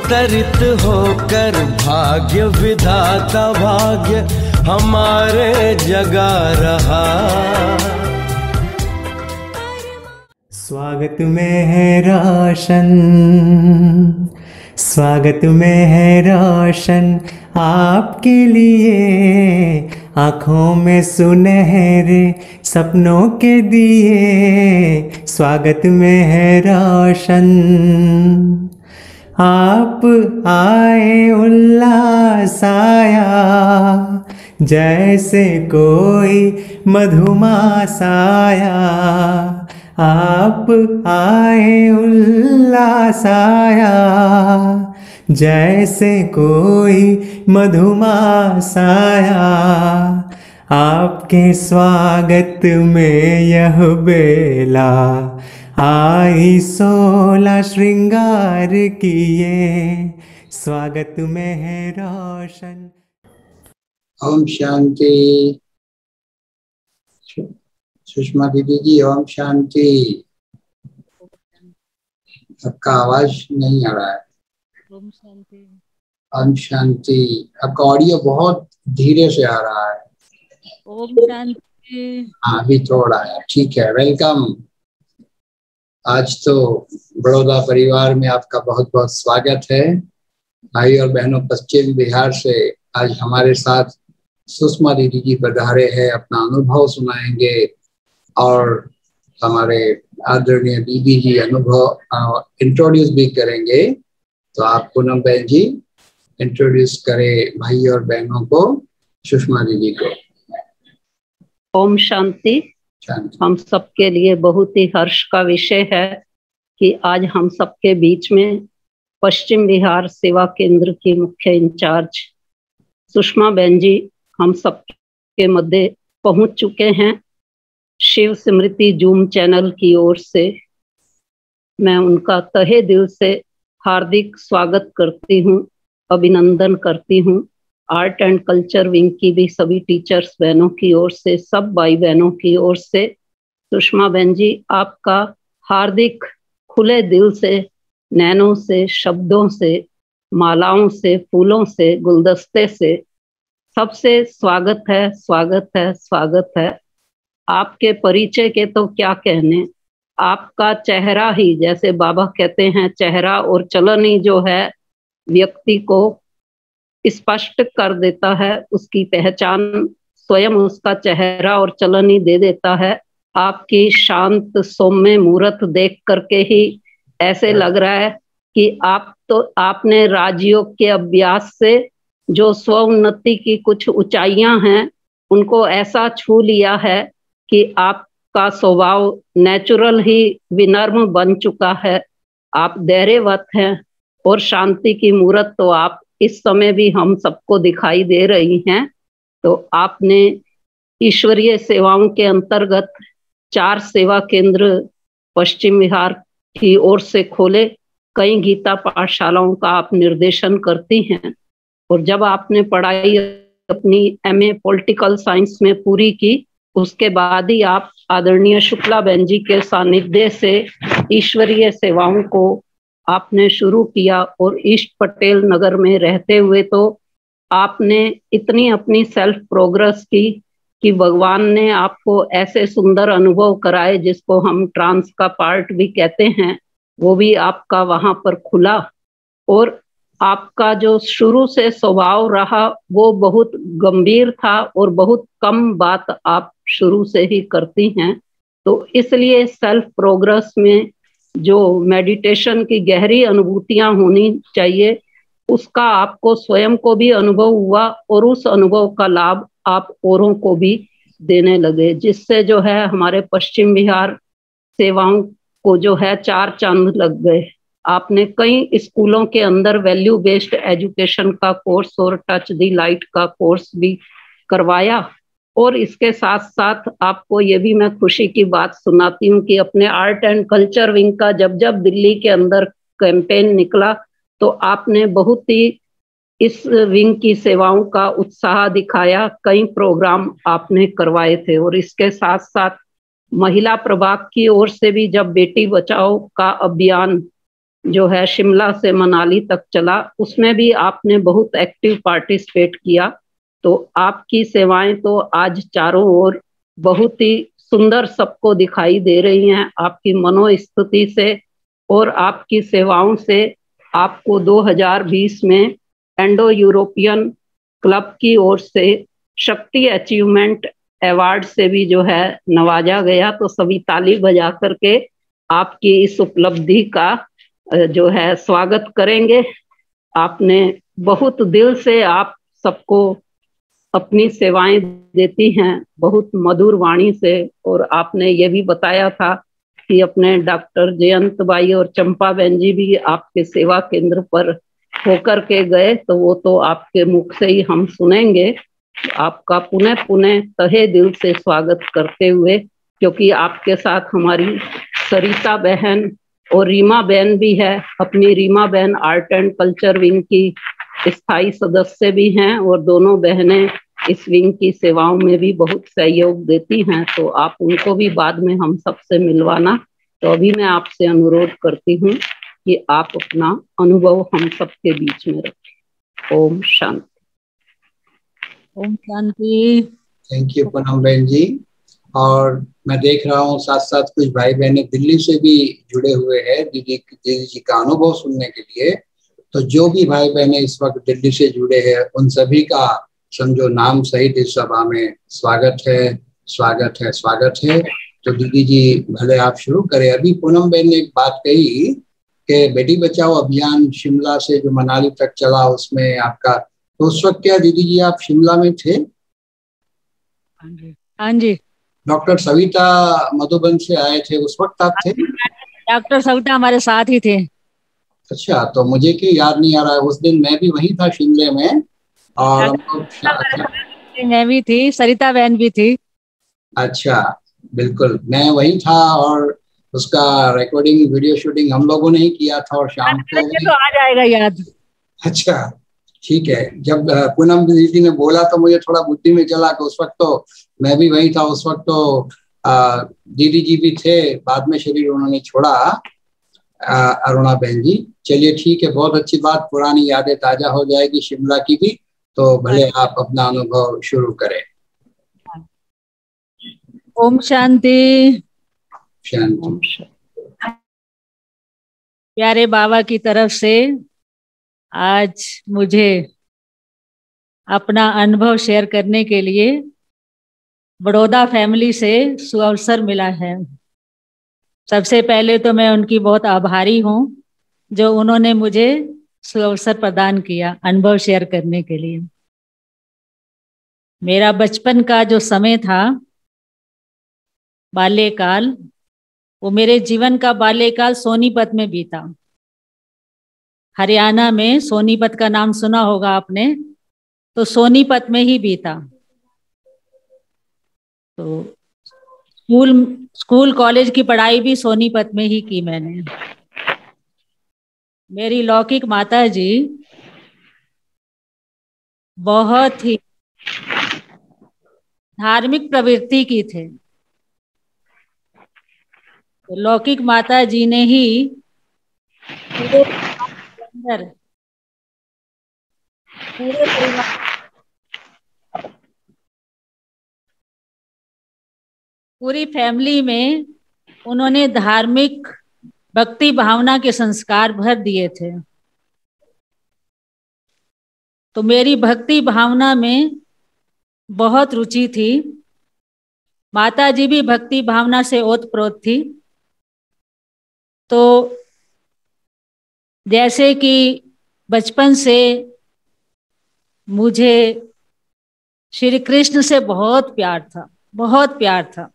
अवतरित होकर भाग्य विधाता भाग्य हमारे जगा रहा। स्वागत में है रोशन, स्वागत में है रोशन आपके लिए, आँखों में सुनहरे सपनों के दिए। स्वागत में है रोशन, आप आए उल्लास आया, जैसे कोई मधुमास आया। आप आए उल्लास आया, जैसे कोई मधुमास आया। आपके स्वागत में यह बेला आई 16 श्रृंगार किए। स्वागत में है रोशन। ओम शांति। सुषमा दीदी जी ओम शांति। आपका आवाज नहीं आ रहा है। ओम शांति। ओम शांति। आपका ऑडियो बहुत धीरे से आ रहा है। ओम शांति। हाँ अभी थोड़ा है, ठीक है। वेलकम। आज तो बड़ौदा परिवार में आपका बहुत बहुत स्वागत है। भाई और बहनों, पश्चिम बिहार से आज हमारे साथ सुषमा दीदी जी पधारे हैं, अपना अनुभव सुनाएंगे और हमारे आदरणीय दीदी जी अनुभव इंट्रोड्यूस भी करेंगे। तो आप पूनम बहन जी इंट्रोड्यूस करें भाई और बहनों को, सुषमा दीदी को। ओम शांति। हम सबके लिए बहुत ही हर्ष का विषय है कि आज हम सबके बीच में पश्चिम बिहार सेवा केंद्र की मुख्य इंचार्ज सुषमा बहन जी हम सबके मध्य पहुंच चुके हैं। शिव स्मृति जूम चैनल की ओर से मैं उनका तहे दिल से हार्दिक स्वागत करती हूं, अभिनंदन करती हूं। आर्ट एंड कल्चर विंग की भी सभी टीचर्स बहनों की ओर से, सब भाई बहनों की ओर से सुषमा बहन जी आपका हार्दिक खुले दिल से, नैनों से, शब्दों से, मालाओं से, फूलों से, गुलदस्ते से सबसे स्वागत है, स्वागत है, स्वागत है। आपके परिचय के तो क्या कहने, आपका चेहरा ही, जैसे बाबा कहते हैं, चेहरा और चलन ही जो है व्यक्ति को स्पष्ट कर देता है, उसकी पहचान स्वयं उसका चेहरा और चलन ही दे देता है। आपकी शांत सौम्य मूर्त देख करके ही ऐसे लग रहा है कि आपने राजयोग के अभ्यास से जो स्व उन्नति की कुछ ऊंचाइयां हैं उनको ऐसा छू लिया है कि आपका स्वभाव नेचुरल ही विनम्र बन चुका है। आप धैर्यवत हैं और शांति की मूर्त तो आप इस समय भी हम सबको दिखाई दे रही हैं। तो आपने ईश्वरीय सेवाओं के अंतर्गत 4 सेवा केंद्र पश्चिम बिहार की ओर से खोले, कई गीता पाठशालाओं का आप निर्देशन करती हैं। और जब आपने पढ़ाई अपनी MA पॉलिटिकल साइंस में पूरी की, उसके बाद ही आप आदरणीय शुक्ला बहन जी के सानिध्य से ईश्वरीय सेवाओं को आपने शुरू किया। और ईस्ट पटेल नगर में रहते हुए तो आपने इतनी अपनी सेल्फ प्रोग्रेस की कि भगवान ने आपको ऐसे सुंदर अनुभव कराए जिसको हम ट्रांस का पार्ट भी कहते हैं, वो भी आपका वहां पर खुला। और आपका जो शुरू से स्वभाव रहा वो बहुत गंभीर था और बहुत कम बात आप शुरू से ही करती हैं। तो इसलिए सेल्फ प्रोग्रेस में जो मेडिटेशन की गहरी अनुभूतियां होनी चाहिए उसका आपको स्वयं को भी अनुभव हुआ और उस अनुभव का लाभ आप औरों को भी देने लगे, जिससे जो है हमारे पश्चिम बिहार सेवाओं को जो है 4 चांद लग गए। आपने कई स्कूलों के अंदर वैल्यू बेस्ड एजुकेशन का कोर्स और टच दी लाइट का कोर्स भी करवाया। और इसके साथ साथ आपको ये भी मैं खुशी की बात सुनाती हूँ कि अपने आर्ट एंड कल्चर विंग का जब दिल्ली के अंदर कैंपेन निकला तो आपने बहुत ही इस विंग की सेवाओं का उत्साह दिखाया, कई प्रोग्राम आपने करवाए थे। और इसके साथ साथ महिला प्रभाग की ओर से भी जब बेटी बचाओ का अभियान जो है शिमला से मनाली तक चला, उसमें भी आपने बहुत एक्टिव पार्टिसिपेट किया। तो आपकी सेवाएं तो आज चारों ओर बहुत ही सुंदर सबको दिखाई दे रही हैं, आपकी मनोस्थिति से और आपकी सेवाओं से। आपको 2020 में इंडो यूरोपियन क्लब की ओर से शक्ति अचीवमेंट अवार्ड से भी जो है नवाजा गया। तो सभी ताली बजा करके आपकी इस उपलब्धि का जो है स्वागत करेंगे। आपने बहुत दिल से आप सबको अपनी सेवाएं देती हैं, बहुत मधुर वाणी से। और आपने ये भी बताया था कि अपने डॉक्टर जयंत बाई और चंपा बहन जी भी आपके सेवा केंद्र पर होकर के गए, तो वो तो आपके मुख से ही हम सुनेंगे। आपका पुनः पुनः तहे दिल से स्वागत करते हुए, क्योंकि आपके साथ हमारी सरिता बहन और रीमा बहन भी है। अपनी रीमा बहन आर्ट एंड कल्चर विंग की स्थायी सदस्य भी हैं और दोनों बहनें इस विंग की सेवाओं में भी बहुत सहयोग देती हैं। तो आप उनको भी बाद में हम सबसे मिलवाना। तो अभी मैं आपसे अनुरोध करती हूँ कि आप अपना अनुभव हम सबके बीच में रखें। ओम शांति। ओम शांति। थैंक यू पूनम बहन जी। और मैं देख रहा हूँ साथ साथ कुछ भाई बहनें दिल्ली से भी जुड़े हुए हैं दीदी जी का अनुभव सुनने के लिए। तो जो भी भाई बहनें इस वक्त दिल्ली से जुड़े हैं उन सभी का समझो नाम सहित इस सभा में स्वागत है, स्वागत है, स्वागत है। तो दीदी जी भले आप शुरू करें। अभी पूनम बहन ने एक बात कही कि बेटी बचाओ अभियान शिमला से जो मनाली तक चला उसमें आपका, तो उस वक्त क्या दीदी जी आप शिमला में थे? हाँ जी। डॉक्टर सविता मधुबन से आए थे, उस वक्त आप थे? डॉक्टर सविता हमारे साथ ही थे। अच्छा, तो मुझे क्यों याद नहीं आ रहा है। उस दिन मैं भी वहीं था शिमले में और मैं भी थी, सरिता बहन भी थी। अच्छा, बिल्कुल मैं वहीं था और उसका रिकॉर्डिंग वीडियो शूटिंग हम लोगों ने ही किया था और शाम को तो आ जाएगा याद। अच्छा ठीक है। जब पूनम दीदी ने बोला तो मुझे थोड़ा बुद्धि में चला कि उस वक्त तो मैं भी वहीं था। उस वक्त तो दीदी जी भी थे, बाद में शरीर उन्होंने छोड़ा, अरुणा बहन जी। चलिए ठीक है, बहुत अच्छी बात, पुरानी यादें ताजा हो जाएगी शिमला की भी। तो भले आप अपना अनुभव शुरू करें। ओम शांति। शांति। प्यारे बाबा की तरफ से आज मुझे अपना अनुभव शेयर करने के लिए बड़ौदा फैमिली से सुअवसर मिला है। सबसे पहले तो मैं उनकी बहुत आभारी हूँ जो उन्होंने मुझे सुअवसर प्रदान किया अनुभव शेयर करने के लिए। मेरा बचपन का जो समय था, बाल्यकाल, वो मेरे जीवन का बाल्यकाल सोनीपत में बीता। हरियाणा में सोनीपत का नाम सुना होगा आपने, तो सोनीपत में ही बीता। तो स्कूल कॉलेज की पढ़ाई भी सोनीपत में ही की मैंने। मेरी लौकिक माता जी बहुत ही धार्मिक प्रवृत्ति की थे। तो लौकिक माता जी ने ही पूरी फैमिली में उन्होंने धार्मिक भक्ति भावना के संस्कार भर दिए थे। तो मेरी भक्ति भावना में बहुत रुचि थी। माता जी भी भक्ति भावना से ओतप्रोत थी। तो जैसे कि बचपन से मुझे श्री कृष्ण से बहुत प्यार था, बहुत प्यार था।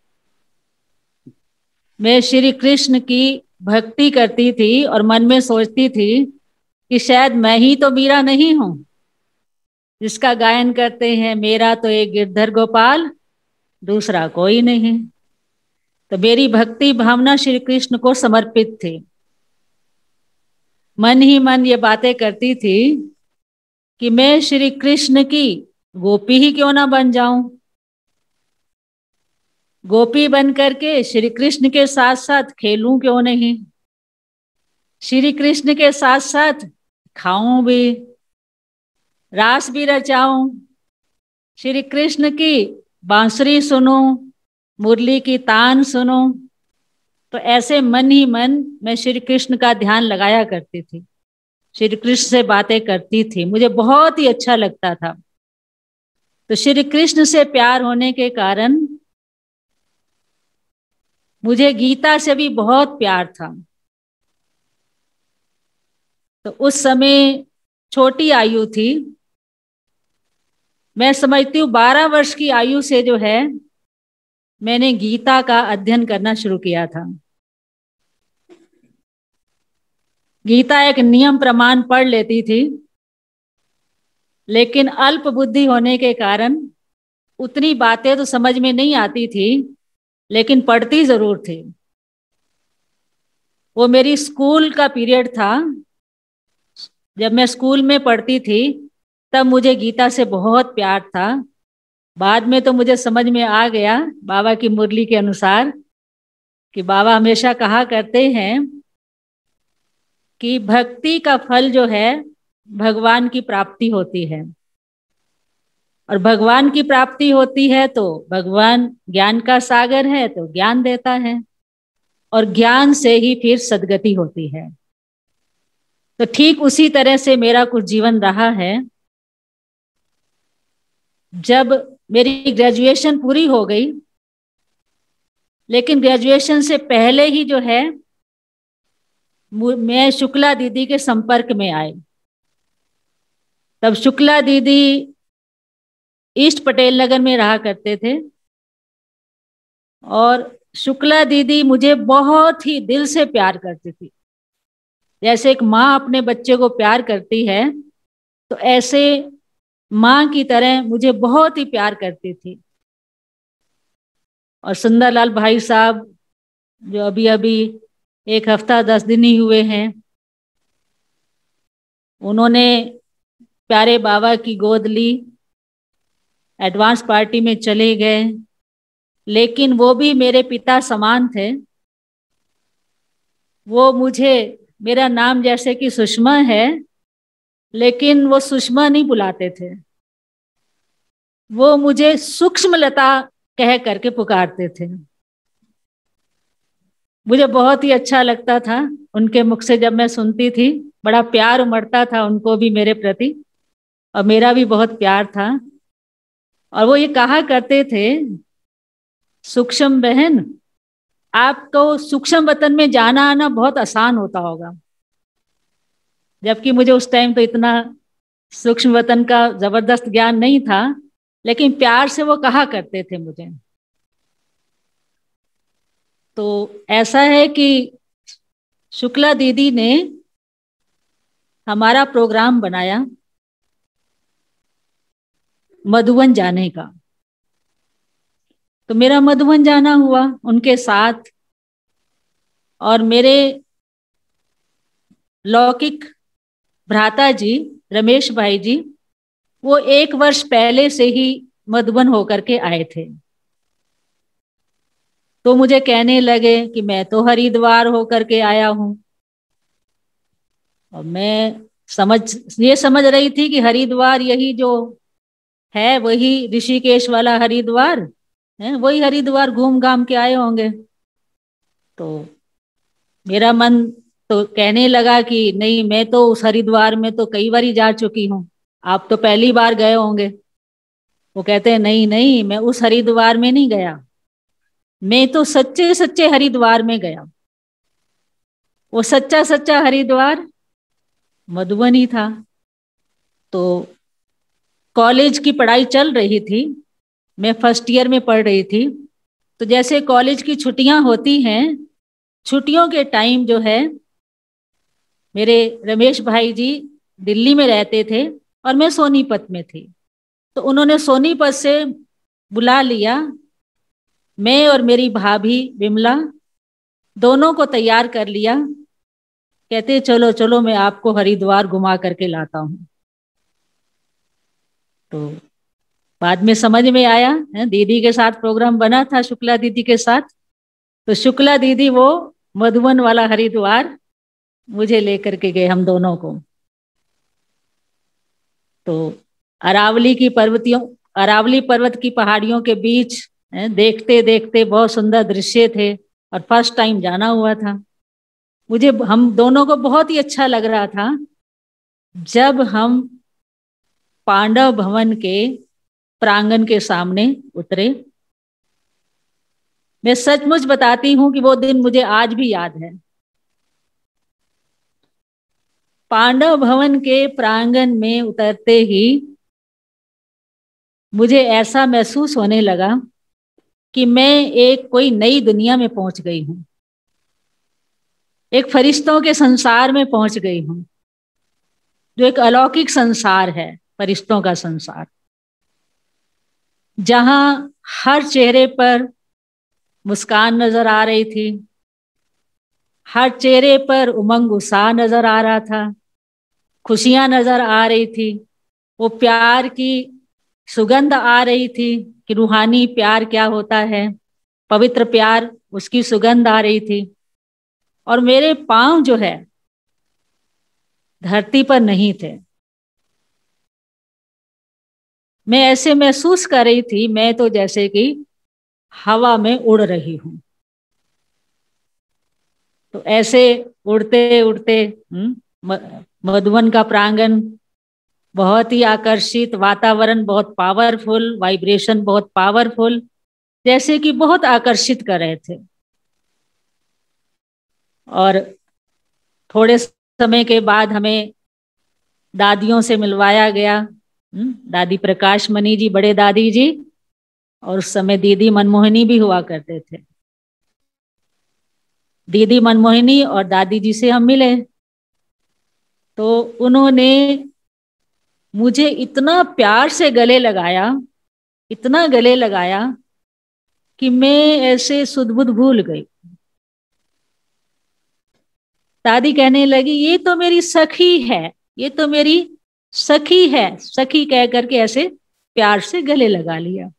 मैं श्री कृष्ण की भक्ति करती थी और मन में सोचती थी कि शायद मैं ही तो मीरा नहीं हूं जिसका गायन करते हैं, मेरा तो एक गिरधर गोपाल दूसरा कोई नहीं। तो मेरी भक्ति भावना श्री कृष्ण को समर्पित थी। मन ही मन ये बातें करती थी कि मैं श्री कृष्ण की गोपी ही क्यों ना बन जाऊं। गोपी बन करके श्री कृष्ण के साथ साथ खेलूं क्यों नहीं। श्री कृष्ण के साथ साथ खाऊं भी, रास भी रचाऊं, श्री कृष्ण की बांसुरी सुनूं, मुरली की तान सुनूं। तो ऐसे मन ही मन मैं श्री कृष्ण का ध्यान लगाया करती थी, श्री कृष्ण से बातें करती थी, मुझे बहुत ही अच्छा लगता था। तो श्री कृष्ण से प्यार होने के कारण मुझे गीता से भी बहुत प्यार था। तो उस समय छोटी आयु थी, मैं समझती हूँ 12 वर्ष की आयु से जो है मैंने गीता का अध्ययन करना शुरू किया था। गीता एक नियम प्रमाण पढ़ लेती थी, लेकिन अल्प बुद्धि होने के कारण उतनी बातें तो समझ में नहीं आती थी, लेकिन पढ़ती जरूर थी। वो मेरी स्कूल का पीरियड था, जब मैं स्कूल में पढ़ती थी तब मुझे गीता से बहुत प्यार था। बाद में तो मुझे समझ में आ गया बाबा की मुरली के अनुसार कि बाबा हमेशा कहा करते हैं कि भक्ति का फल जो है भगवान की प्राप्ति होती है, और भगवान की प्राप्ति होती है तो भगवान ज्ञान का सागर है तो ज्ञान देता है, और ज्ञान से ही फिर सद्गति होती है। तो ठीक उसी तरह से मेरा कुछ जीवन रहा है। जब मेरी ग्रेजुएशन पूरी हो गई, लेकिन ग्रेजुएशन से पहले ही जो है मैं शुक्ला दीदी के संपर्क में आई। तब शुक्ला दीदी ईस्ट पटेल नगर में रहा करते थे, और शुक्ला दीदी मुझे बहुत ही दिल से प्यार करती थी। जैसे एक माँ अपने बच्चे को प्यार करती है, तो ऐसे माँ की तरह मुझे बहुत ही प्यार करती थी। और सुंदरलाल भाई साहब जो अभी अभी 1 हफ्ता 10 दिन ही हुए हैं, उन्होंने प्यारे बाबा की गोद ली, एडवांस पार्टी में चले गए, लेकिन वो भी मेरे पिता समान थे। वो मुझे, मेरा नाम जैसे कि सुषमा है, लेकिन वो सुषमा नहीं बुलाते थे, वो मुझे सूक्ष्मलता कह करके पुकारते थे। मुझे बहुत ही अच्छा लगता था उनके मुख से जब मैं सुनती थी, बड़ा प्यार उमड़ता था उनको भी मेरे प्रति, और मेरा भी बहुत प्यार था। और वो ये कहा करते थे, सूक्ष्म बहन, आपको सूक्ष्म वतन में जाना आना बहुत आसान होता होगा। जबकि मुझे उस टाइम तो इतना सूक्ष्म वतन का जबरदस्त ज्ञान नहीं था, लेकिन प्यार से वो कहा करते थे मुझे। तो ऐसा है कि शुक्ला दीदी ने हमारा प्रोग्राम बनाया मधुबन जाने का। तो मेरा मधुबन जाना हुआ उनके साथ, और मेरे लौकिक भ्राता जी रमेश भाई जी, वो 1 वर्ष पहले से ही मधुबन होकर के आए थे। तो मुझे कहने लगे कि मैं तो हरिद्वार होकर के आया हूं, और मैं ये समझ रही थी कि हरिद्वार यही जो है वही ऋषिकेश वाला हरिद्वार है, वही हरिद्वार घूम घाम के आए होंगे। तो मेरा मन तो कहने लगा कि नहीं, मैं तो उस हरिद्वार में तो कई बार जा चुकी हूँ, आप तो पहली बार गए होंगे। वो कहते हैं नहीं नहीं, मैं उस हरिद्वार में नहीं गया, मैं तो सच्चे सच्चे हरिद्वार में गया। वो सच्चा सच्चा हरिद्वार मधुबन ही था। तो कॉलेज की पढ़ाई चल रही थी, मैं फर्स्ट ईयर में पढ़ रही थी। तो जैसे कॉलेज की छुट्टियां होती हैं, छुट्टियों के टाइम जो है मेरे रमेश भाई जी दिल्ली में रहते थे और मैं सोनीपत में थी। तो उन्होंने सोनीपत से बुला लिया, मैं और मेरी भाभी विमला दोनों को तैयार कर लिया। कहते चलो चलो मैं आपको हरिद्वार घुमा करके लाता हूँ। तो बाद में समझ में आया, दीदी के साथ प्रोग्राम बना था शुक्ला दीदी के साथ। तो शुक्ला दीदी वो मधुबन वाला हरिद्वार मुझे लेकर के गए हम दोनों को। तो अरावली पर्वत की पहाड़ियों के बीच देखते देखते बहुत सुंदर दृश्य थे और फर्स्ट टाइम जाना हुआ था। मुझे हम दोनों को बहुत ही अच्छा लग रहा था। जब हम पांडव भवन के प्रांगण के सामने उतरे, मैं सचमुच बताती हूँ कि वो दिन मुझे आज भी याद है। पांडव भवन के प्रांगण में उतरते ही मुझे ऐसा महसूस होने लगा कि मैं एक कोई नई दुनिया में पहुंच गई हूं, एक फरिश्तों के संसार में पहुंच गई हूं, जो एक अलौकिक संसार है, फरिश्तों का संसार, जहां हर चेहरे पर मुस्कान नजर आ रही थी, हर चेहरे पर उमंग उत्साह नजर आ रहा था, खुशियां नजर आ रही थी, वो प्यार की सुगंध आ रही थी कि रूहानी प्यार क्या होता है, पवित्र प्यार, उसकी सुगंध आ रही थी। और मेरे पांव जो है धरती पर नहीं थे। मैं ऐसे महसूस कर रही थी, मैं तो जैसे कि हवा में उड़ रही हूं। तो ऐसे उड़ते उड़ते मधुवन का प्रांगण बहुत ही आकर्षित, वातावरण बहुत पावरफुल, वाइब्रेशन बहुत पावरफुल, जैसे कि बहुत आकर्षित कर रहे थे। और थोड़े समय के बाद हमें दादियों से मिलवाया गया, दादी प्रकाश मणि जी, बड़े दादी जी, और उस समय दीदी मनमोहिनी भी हुआ करते थे। दीदी मनमोहिनी और दादी जी से हम मिले तो उन्होंने मुझे इतना प्यार से गले लगाया, इतना गले लगाया कि मैं ऐसे सुध-बुध भूल गई। दादी कहने लगी, ये तो मेरी सखी है, ये तो मेरी सखी है। सखी कह करके ऐसे प्यार से गले लगा लिया।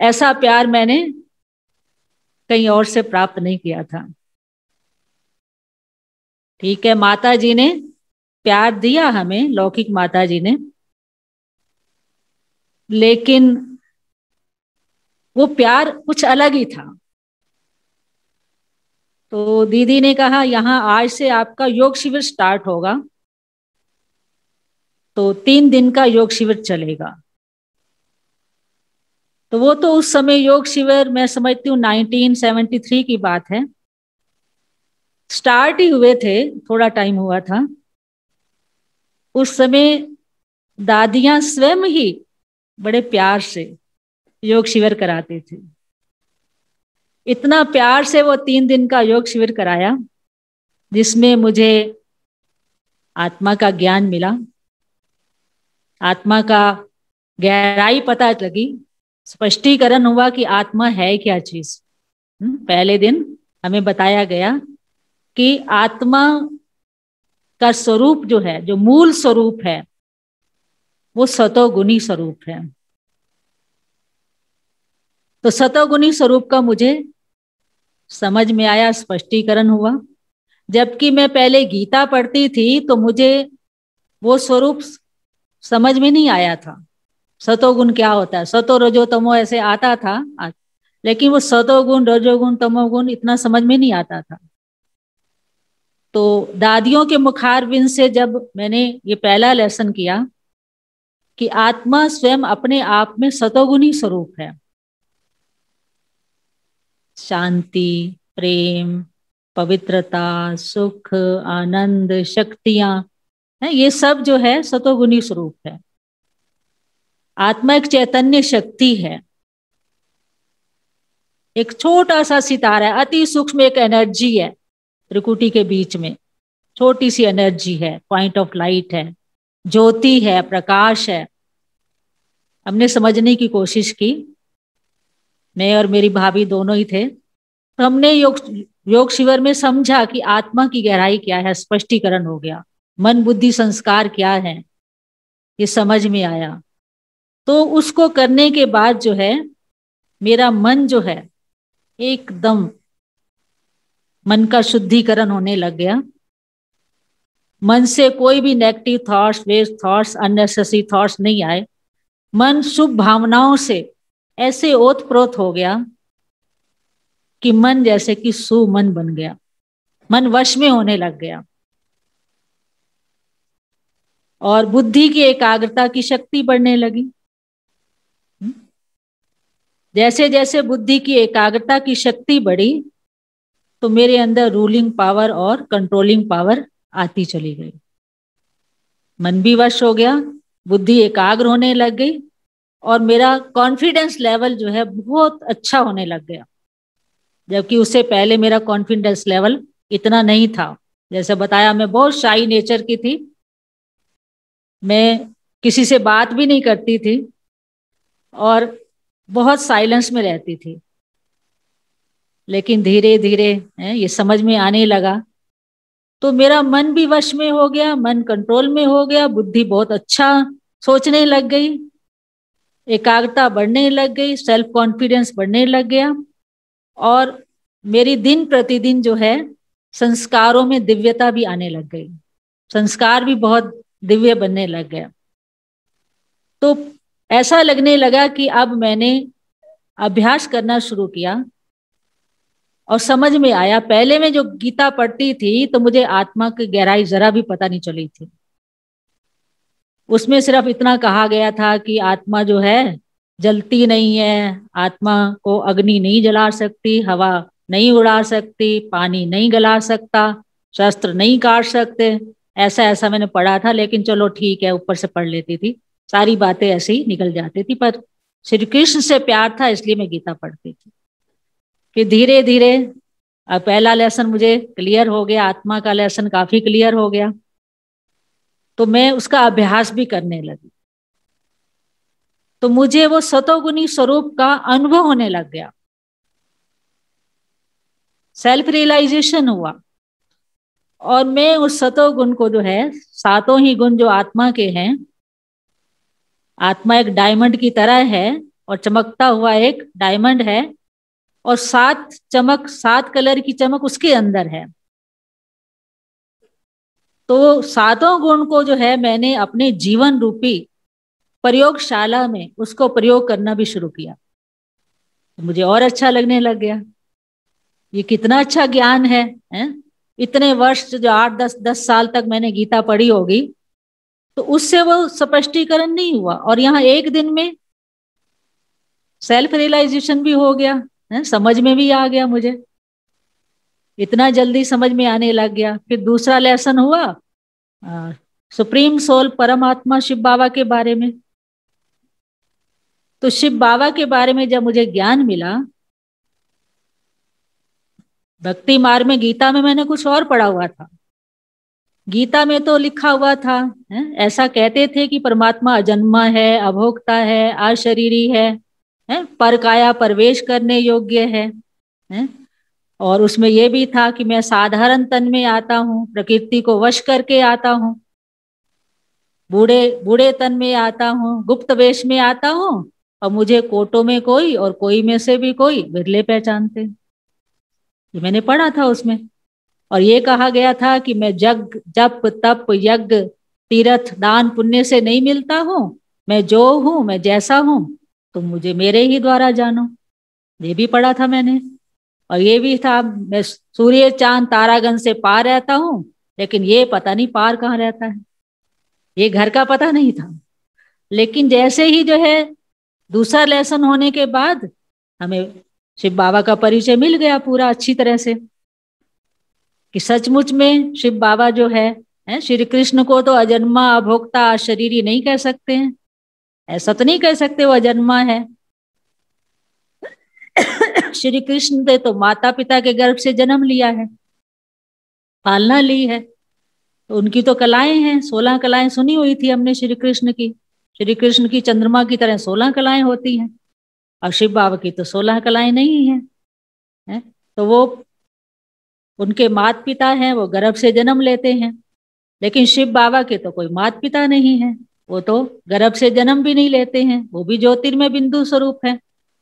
ऐसा प्यार मैंने कहीं और से प्राप्त नहीं किया था। ठीक है, माता जी ने प्यार दिया हमें, लौकिक माता जी ने, लेकिन वो प्यार कुछ अलग ही था। तो दीदी ने कहा, यहाँ आज से आपका योग शिविर स्टार्ट होगा, तो 3 दिन का योग शिविर चलेगा। तो वो तो उस समय योग शिविर मैं समझती हूँ 1973 की बात है, स्टार्ट ही हुए थे, थोड़ा टाइम हुआ था। उस समय दादियां स्वयं ही बड़े प्यार से योग शिविर कराते थे। इतना प्यार से वो 3 दिन का योग शिविर कराया, जिसमें मुझे आत्मा का ज्ञान मिला, आत्मा का गहराई पता लगी, स्पष्टीकरण हुआ कि आत्मा है क्या चीज। पहले दिन हमें बताया गया कि आत्मा का स्वरूप जो है, जो मूल स्वरूप है, वो सतोगुणी स्वरूप है। तो सतोगुणी स्वरूप का मुझे समझ में आया, स्पष्टीकरण हुआ। जबकि मैं पहले गीता पढ़ती थी तो मुझे वो स्वरूप समझ में नहीं आया था, सतोगुण क्या होता है। सतो रजो तमो ऐसे आता था, लेकिन वो सतोगुण रजोगुण तमोगुण इतना समझ में नहीं आता था। तो दादियों के मुखारबिंद से जब मैंने ये पहला लेसन किया कि आत्मा स्वयं अपने आप में सतोगुणी स्वरूप है, शांति, प्रेम, पवित्रता, सुख, आनंद, शक्तियां है, ये सब जो है सतोगुणी स्वरूप है। आत्मा एक चैतन्य शक्ति है, एक छोटा सा सितारा है, अति सूक्ष्म एक एनर्जी है, त्रिकुटी के बीच में छोटी सी एनर्जी है, पॉइंट ऑफ लाइट है, ज्योति है, प्रकाश है। हमने समझने की कोशिश की, मैं और मेरी भाभी दोनों ही थे। तो हमने योग शिविर में समझा कि आत्मा की गहराई क्या है, स्पष्टीकरण हो गया। मन बुद्धि संस्कार क्या है, ये समझ में आया। तो उसको करने के बाद जो है मेरा मन जो है एकदम मन का शुद्धिकरण होने लग गया। मन से कोई भी negative thoughts, waste thoughts, unnecessary thoughts नहीं आए। मन शुभ भावनाओं से ऐसे ओतप्रोत हो गया कि मन जैसे कि सुमन बन गया, मन वश में होने लग गया। और बुद्धि की एकाग्रता की शक्ति बढ़ने लगी। जैसे जैसे बुद्धि की एकाग्रता की शक्ति बढ़ी तो मेरे अंदर रूलिंग पावर और कंट्रोलिंग पावर आती चली गई। मन भी वश हो गया, बुद्धि एकाग्र होने लग गई और मेरा कॉन्फिडेंस लेवल जो है बहुत अच्छा होने लग गया, जबकि उससे पहले मेरा कॉन्फिडेंस लेवल इतना नहीं था। जैसे बताया, मैं बहुत शाई नेचर की थी, मैं किसी से बात भी नहीं करती थी और बहुत साइलेंस में रहती थी। लेकिन धीरे धीरे ये समझ में आने लगा तो मेरा मन भी वश में हो गया, मन कंट्रोल में हो गया, बुद्धि बहुत अच्छा सोचने लग गई, एकाग्रता बढ़ने लग गई, सेल्फ कॉन्फिडेंस बढ़ने लग गया और मेरी दिन प्रतिदिन जो है संस्कारों में दिव्यता भी आने लग गई, संस्कार भी बहुत दिव्य बनने लग गया। तो ऐसा लगने लगा कि अब मैंने अभ्यास करना शुरू किया और समझ में आया, पहले मैं जो गीता पढ़ती थी तो मुझे आत्मा की गहराई जरा भी पता नहीं चली थी। उसमें सिर्फ इतना कहा गया था कि आत्मा जो है जलती नहीं है, आत्मा को अग्नि नहीं जला सकती, हवा नहीं उड़ा सकती, पानी नहीं गला सकता, शस्त्र नहीं काट सकते, ऐसा ऐसा मैंने पढ़ा था। लेकिन चलो ठीक है, ऊपर से पढ़ लेती थी, सारी बातें ऐसे ही निकल जाती थी। पर श्री कृष्ण से प्यार था इसलिए मैं गीता पढ़ती थी। कि धीरे धीरे अब पहला लेसन मुझे क्लियर हो गया, आत्मा का लेसन काफी क्लियर हो गया, तो मैं उसका अभ्यास भी करने लगी। तो मुझे वो सतोगुणी स्वरूप का अनुभव होने लग गया, सेल्फ रियलाइजेशन हुआ और मैं उस सतोगुण को जो है, सातों ही गुण जो आत्मा के हैं, आत्मा एक डायमंड की तरह है और चमकता हुआ एक डायमंड है और सात कलर की चमक उसके अंदर है। तो सातों गुण को जो है मैंने अपने जीवन रूपी प्रयोगशाला में उसको प्रयोग करना भी शुरू किया। तो मुझे और अच्छा लगने लग गया, ये कितना अच्छा ज्ञान है, इतने वर्ष जो 8-10 साल तक मैंने गीता पढ़ी होगी तो उससे वो स्पष्टीकरण नहीं हुआ और यहाँ एक दिन में सेल्फ रियलाइजेशन भी हो गया, समझ में भी आ गया, मुझे इतना जल्दी समझ में आने लग गया। फिर दूसरा लेसन हुआ सुप्रीम सोल परमात्मा शिव बाबा के बारे में। तो शिव बाबा के बारे में जब मुझे ज्ञान मिला, भक्ति मार्ग में गीता में मैंने कुछ और पढ़ा हुआ था। गीता में तो लिखा हुआ था, ऐसा कहते थे कि परमात्मा अजन्मा है, अभोक्ता है, अशरीरी है, परकाया प्रवेश करने योग्य है। और उसमें यह भी था कि मैं साधारण तन में आता हूँ, प्रकृति को वश करके आता हूँ, बूढ़े तन में आता हूँ, गुप्त वेश में आता हूँ और मुझे कोटों में कोई और कोई में से भी कोई विरले पहचानते। ये मैंने पढ़ा था उसमें। और ये कहा गया था कि मैं जग जप तप यज्ञ तीर्थ दान पुण्य से नहीं मिलता हूँ, मैं जो हूँ, मैं जैसा हूँ, तुम मुझे मेरे ही द्वारा जानो। ये भी पढ़ा था मैंने। और ये भी था, मैं सूर्य चांद तारागण से पार रहता हूँ, लेकिन ये पता नहीं पार कहाँ रहता है, ये घर का पता नहीं था। लेकिन जैसे ही जो है दूसरा लेसन होने के बाद हमें शिव बाबा का परिचय मिल गया पूरा अच्छी तरह से, कि सचमुच में शिव बाबा जो है श्री कृष्ण को तो अजन्मा अभोक्ता अशरीरी नहीं कह सकते हैं, ऐसा तो नहीं कह सकते वो अजन्मा है। श्री कृष्ण ने तो माता पिता के गर्भ से जन्म लिया है, पालना ली है, तो उनकी तो कलाएं हैं, 16 कलाएं सुनी हुई थी हमने श्री कृष्ण की। श्री कृष्ण की चंद्रमा की तरह 16 कलाएं होती हैं और शिव बाबा की तो 16 कलाएं नहीं है। तो वो उनके माता पिता हैं, वो गर्भ से जन्म लेते हैं, लेकिन शिव बाबा के तो कोई माता पिता नहीं है, वो तो गर्भ से जन्म भी नहीं लेते हैं, वो भी ज्योतिर्मय बिंदु स्वरूप है,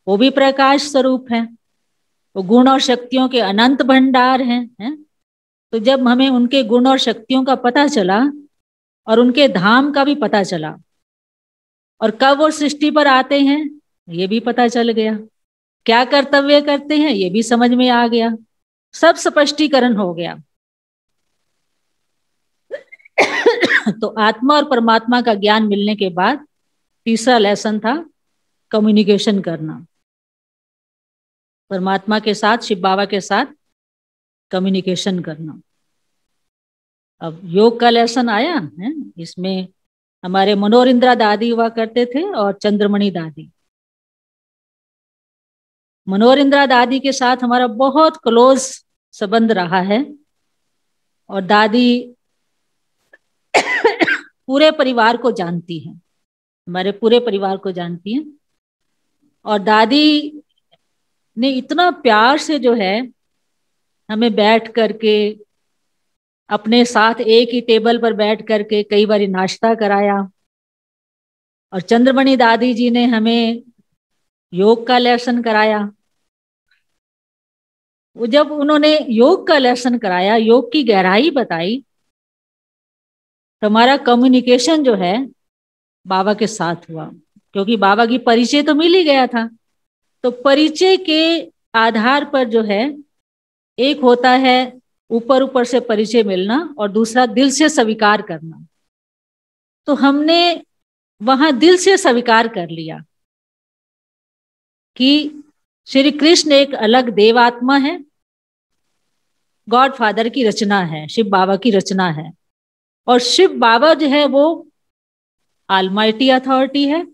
वो भी प्रकाश स्वरूप है, वो गुण और शक्तियों के अनंत भंडार हैं। तो जब हमें उनके गुण और शक्तियों का पता चला और उनके धाम का भी पता चला और कब वो सृष्टि पर आते हैं ये भी पता चल गया, क्या कर्तव्य करते हैं ये भी समझ में आ गया, सब स्पष्टीकरण हो गया। तो आत्मा और परमात्मा का ज्ञान मिलने के बाद तीसरा लेसन था कम्युनिकेशन करना, परमात्मा के साथ, शिव बाबा के साथ कम्युनिकेशन करना। अब योग का लेसन आया है, इसमें हमारे मनोरिंद्रा दादी हुआ करते थे और चंद्रमणि दादी। मनोरिंद्रा दादी के साथ हमारा बहुत क्लोज संबंध रहा है और दादी पूरे परिवार को जानती हैं, हमारे पूरे परिवार को जानती हैं। और दादी ने इतना प्यार से जो है हमें बैठ करके अपने साथ एक ही टेबल पर बैठ करके कई बार नाश्ता कराया। और चंद्रमणि दादी जी ने हमें योग का लेसन कराया। वो जब उन्होंने योग का लेसन कराया, योग की गहराई बताई, तो हमारा कम्युनिकेशन जो है बाबा के साथ हुआ, क्योंकि बाबा की परिचय तो मिल ही गया था। तो परिचय के आधार पर जो है, एक होता है ऊपर ऊपर से परिचय मिलना और दूसरा दिल से स्वीकार करना। तो हमने वहां दिल से स्वीकार कर लिया कि श्री कृष्ण एक अलग देवात्मा है, गॉड फादर की रचना है, शिव बाबा की रचना है। और शिव बाबा जो है वो ऑलमाइटी अथॉरिटी है,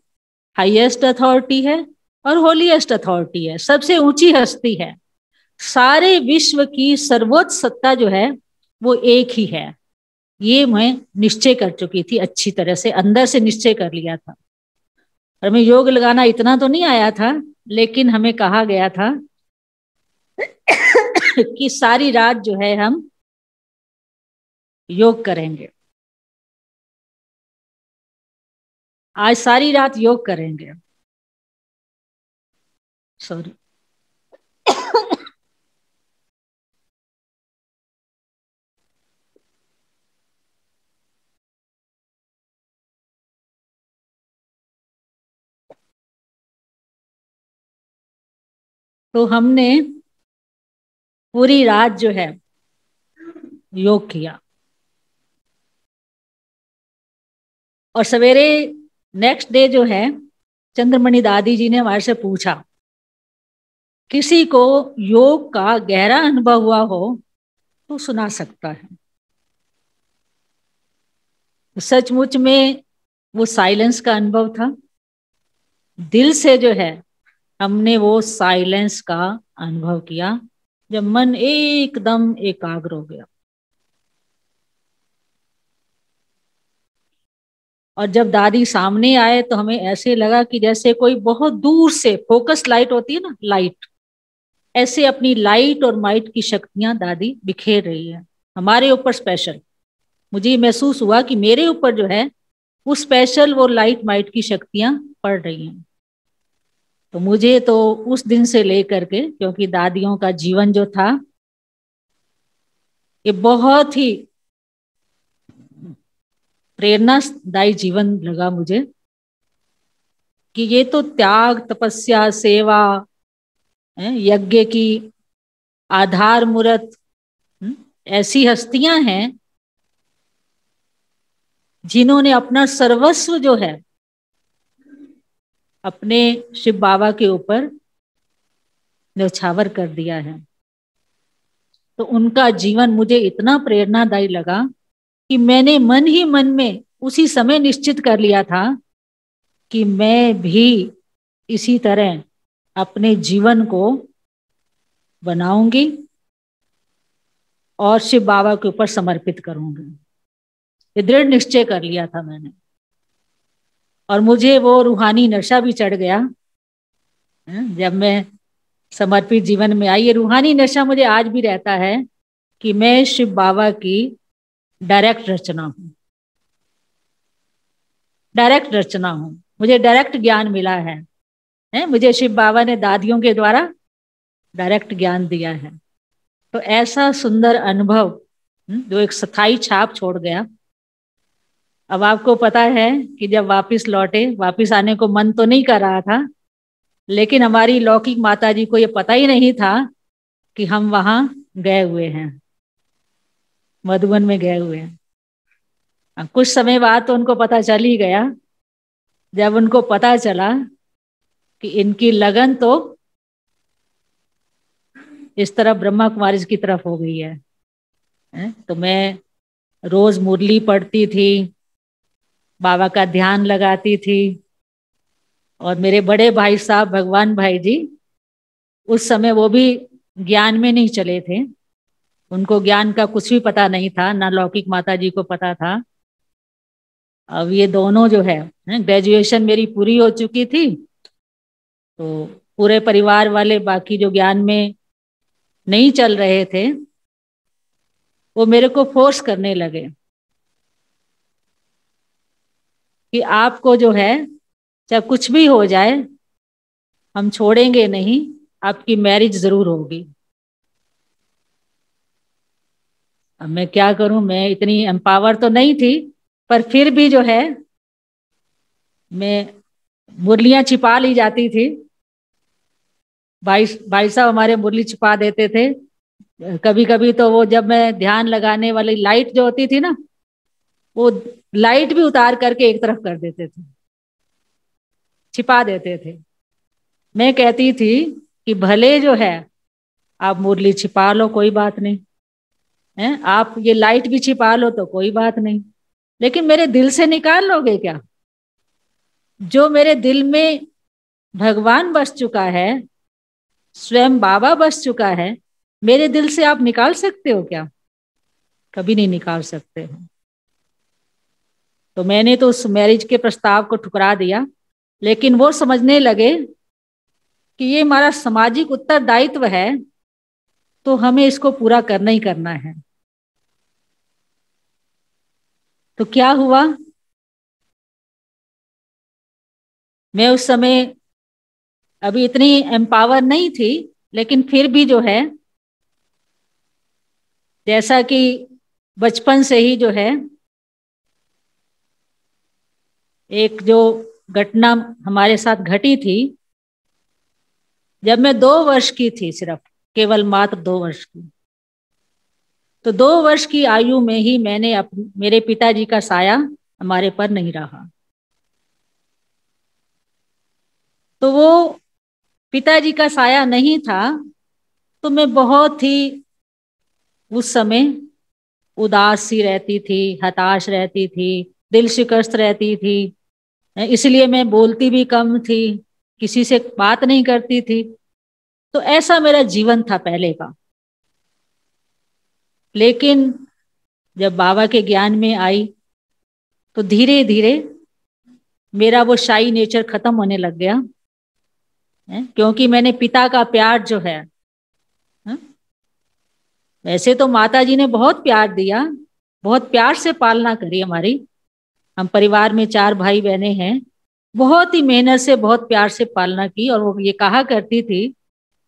हाईएस्ट अथॉरिटी है और होलीएस्ट अथॉरिटी है, सबसे ऊंची हस्ती है। सारे विश्व की सर्वोच्च सत्ता जो है वो एक ही है। ये मैं निश्चय कर चुकी थी, अच्छी तरह से अंदर से निश्चय कर लिया था। और हमें योग लगाना इतना तो नहीं आया था, लेकिन हमें कहा गया था कि सारी रात जो है हम योग करेंगे, आज सारी रात योग करेंगे। सॉरी। तो हमने पूरी रात जो है योग किया और सवेरे नेक्स्ट डे जो है चंद्रमणि दादी जी ने हमारे से पूछा, किसी को योग का गहरा अनुभव हुआ हो तो सुना सकता है। सचमुच में वो साइलेंस का अनुभव था। दिल से जो है हमने वो साइलेंस का अनुभव किया, जब मन एकदम एकाग्र हो गया। और जब दादी सामने आए तो हमें ऐसे लगा कि जैसे कोई बहुत दूर से फोकस लाइट होती है ना, लाइट, ऐसे अपनी लाइट और माइट की शक्तियां दादी बिखेर रही है हमारे ऊपर। स्पेशल मुझे महसूस हुआ कि मेरे ऊपर जो है वो स्पेशल वो लाइट माइट की शक्तियां पड़ रही हैं। तो मुझे तो उस दिन से लेकर के, क्योंकि दादियों का जीवन जो था ये बहुत ही प्रेरणादायी जीवन लगा मुझे, कि ये तो त्याग, तपस्या, सेवा, यज्ञ की आधार मूर्त ऐसी हस्तियां हैं जिन्होंने अपना सर्वस्व जो है अपने शिव बाबा के ऊपर न्यौछावर कर दिया है। तो उनका जीवन मुझे इतना प्रेरणादायी लगा कि मैंने मन ही मन में उसी समय निश्चित कर लिया था कि मैं भी इसी तरह अपने जीवन को बनाऊंगी और शिव बाबा के ऊपर समर्पित करूंगी। ये दृढ़ निश्चय कर लिया था मैंने। और मुझे वो रूहानी नशा भी चढ़ गया जब मैं समर्पित जीवन में आई। ये रूहानी नशा मुझे आज भी रहता है कि मैं शिव बाबा की डायरेक्ट रचना हूँ, डायरेक्ट रचना हूँ। मुझे डायरेक्ट ज्ञान मिला है, मुझे शिव बाबा ने दादियों के द्वारा डायरेक्ट ज्ञान दिया है। तो ऐसा सुंदर अनुभव जो एक स्थायी छाप छोड़ गया। अब आपको पता है कि जब वापस लौटे, वापस आने को मन तो नहीं कर रहा था, लेकिन हमारी लौकिक माता जी को ये पता ही नहीं था कि हम वहां गए हुए हैं, मधुबन में गए हुए हैं। कुछ समय बाद तो उनको पता चल ही गया। जब उनको पता चला कि इनकी लगन तो इस तरफ ब्रह्मा कुमारी की तरफ हो गई है, तो मैं रोज मुरली पढ़ती थी, बाबा का ध्यान लगाती थी। और मेरे बड़े भाई साहब भगवान भाई जी, उस समय वो भी ज्ञान में नहीं चले थे, उनको ज्ञान का कुछ भी पता नहीं था, ना लौकिक माता जी को पता था। अब ये दोनों जो है, ग्रेजुएशन मेरी पूरी हो चुकी थी, तो पूरे परिवार वाले बाकी जो ज्ञान में नहीं चल रहे थे वो मेरे को फोर्स करने लगे कि आपको जो है चाहे कुछ भी हो जाए हम छोड़ेंगे नहीं, आपकी मैरिज जरूर होगी। अब मैं क्या करूं, मैं इतनी एम्पावर तो नहीं थी, पर फिर भी जो है मैं मुरलियां छिपा ली जाती थी। भाई साहब हमारे मुरली छिपा देते थे। कभी कभी तो वो जब मैं ध्यान लगाने वाली लाइट जो होती थी ना, वो लाइट भी उतार करके एक तरफ कर देते थे, छिपा देते थे। मैं कहती थी कि भले जो है आप मुरली छिपा लो, कोई बात नहीं है, आप ये लाइट भी छिपा लो तो कोई बात नहीं, लेकिन मेरे दिल से निकाल लोगे क्या? जो मेरे दिल में भगवान बस चुका है, स्वयं बाबा बस चुका है, मेरे दिल से आप निकाल सकते हो क्या? कभी नहीं निकाल सकते हो। तो मैंने तो उस मैरिज के प्रस्ताव को ठुकरा दिया, लेकिन वो समझने लगे कि ये हमारा सामाजिक उत्तरदायित्व है, तो हमें इसको पूरा करना ही करना है। तो क्या हुआ, मैं उस समय अभी इतनी एम्पावर नहीं थी, लेकिन फिर भी जो है, जैसा कि बचपन से ही जो है एक जो घटना हमारे साथ घटी थी, जब मैं 2 वर्ष की थी, सिर्फ केवल मात्र 2 वर्ष की, तो 2 वर्ष की आयु में ही मैंने मेरे पिताजी का साया हमारे पर नहीं रहा। तो वो पिताजी का साया नहीं था, तो मैं बहुत ही उस समय उदास सी रहती थी, हताश रहती थी, दिल शिकस्त रहती थी। इसलिए मैं बोलती भी कम थी, किसी से बात नहीं करती थी। तो ऐसा मेरा जीवन था पहले का। लेकिन जब बाबा के ज्ञान में आई तो धीरे धीरे मेरा वो शाई नेचर खत्म होने लग गया, क्योंकि मैंने पिता का प्यार जो है, वैसे तो माता जी ने बहुत प्यार दिया, बहुत प्यार से पालना करी हमारी। हम परिवार में 4 भाई बहनें हैं, बहुत ही मेहनत से बहुत प्यार से पालना की। और वो ये कहा करती थी,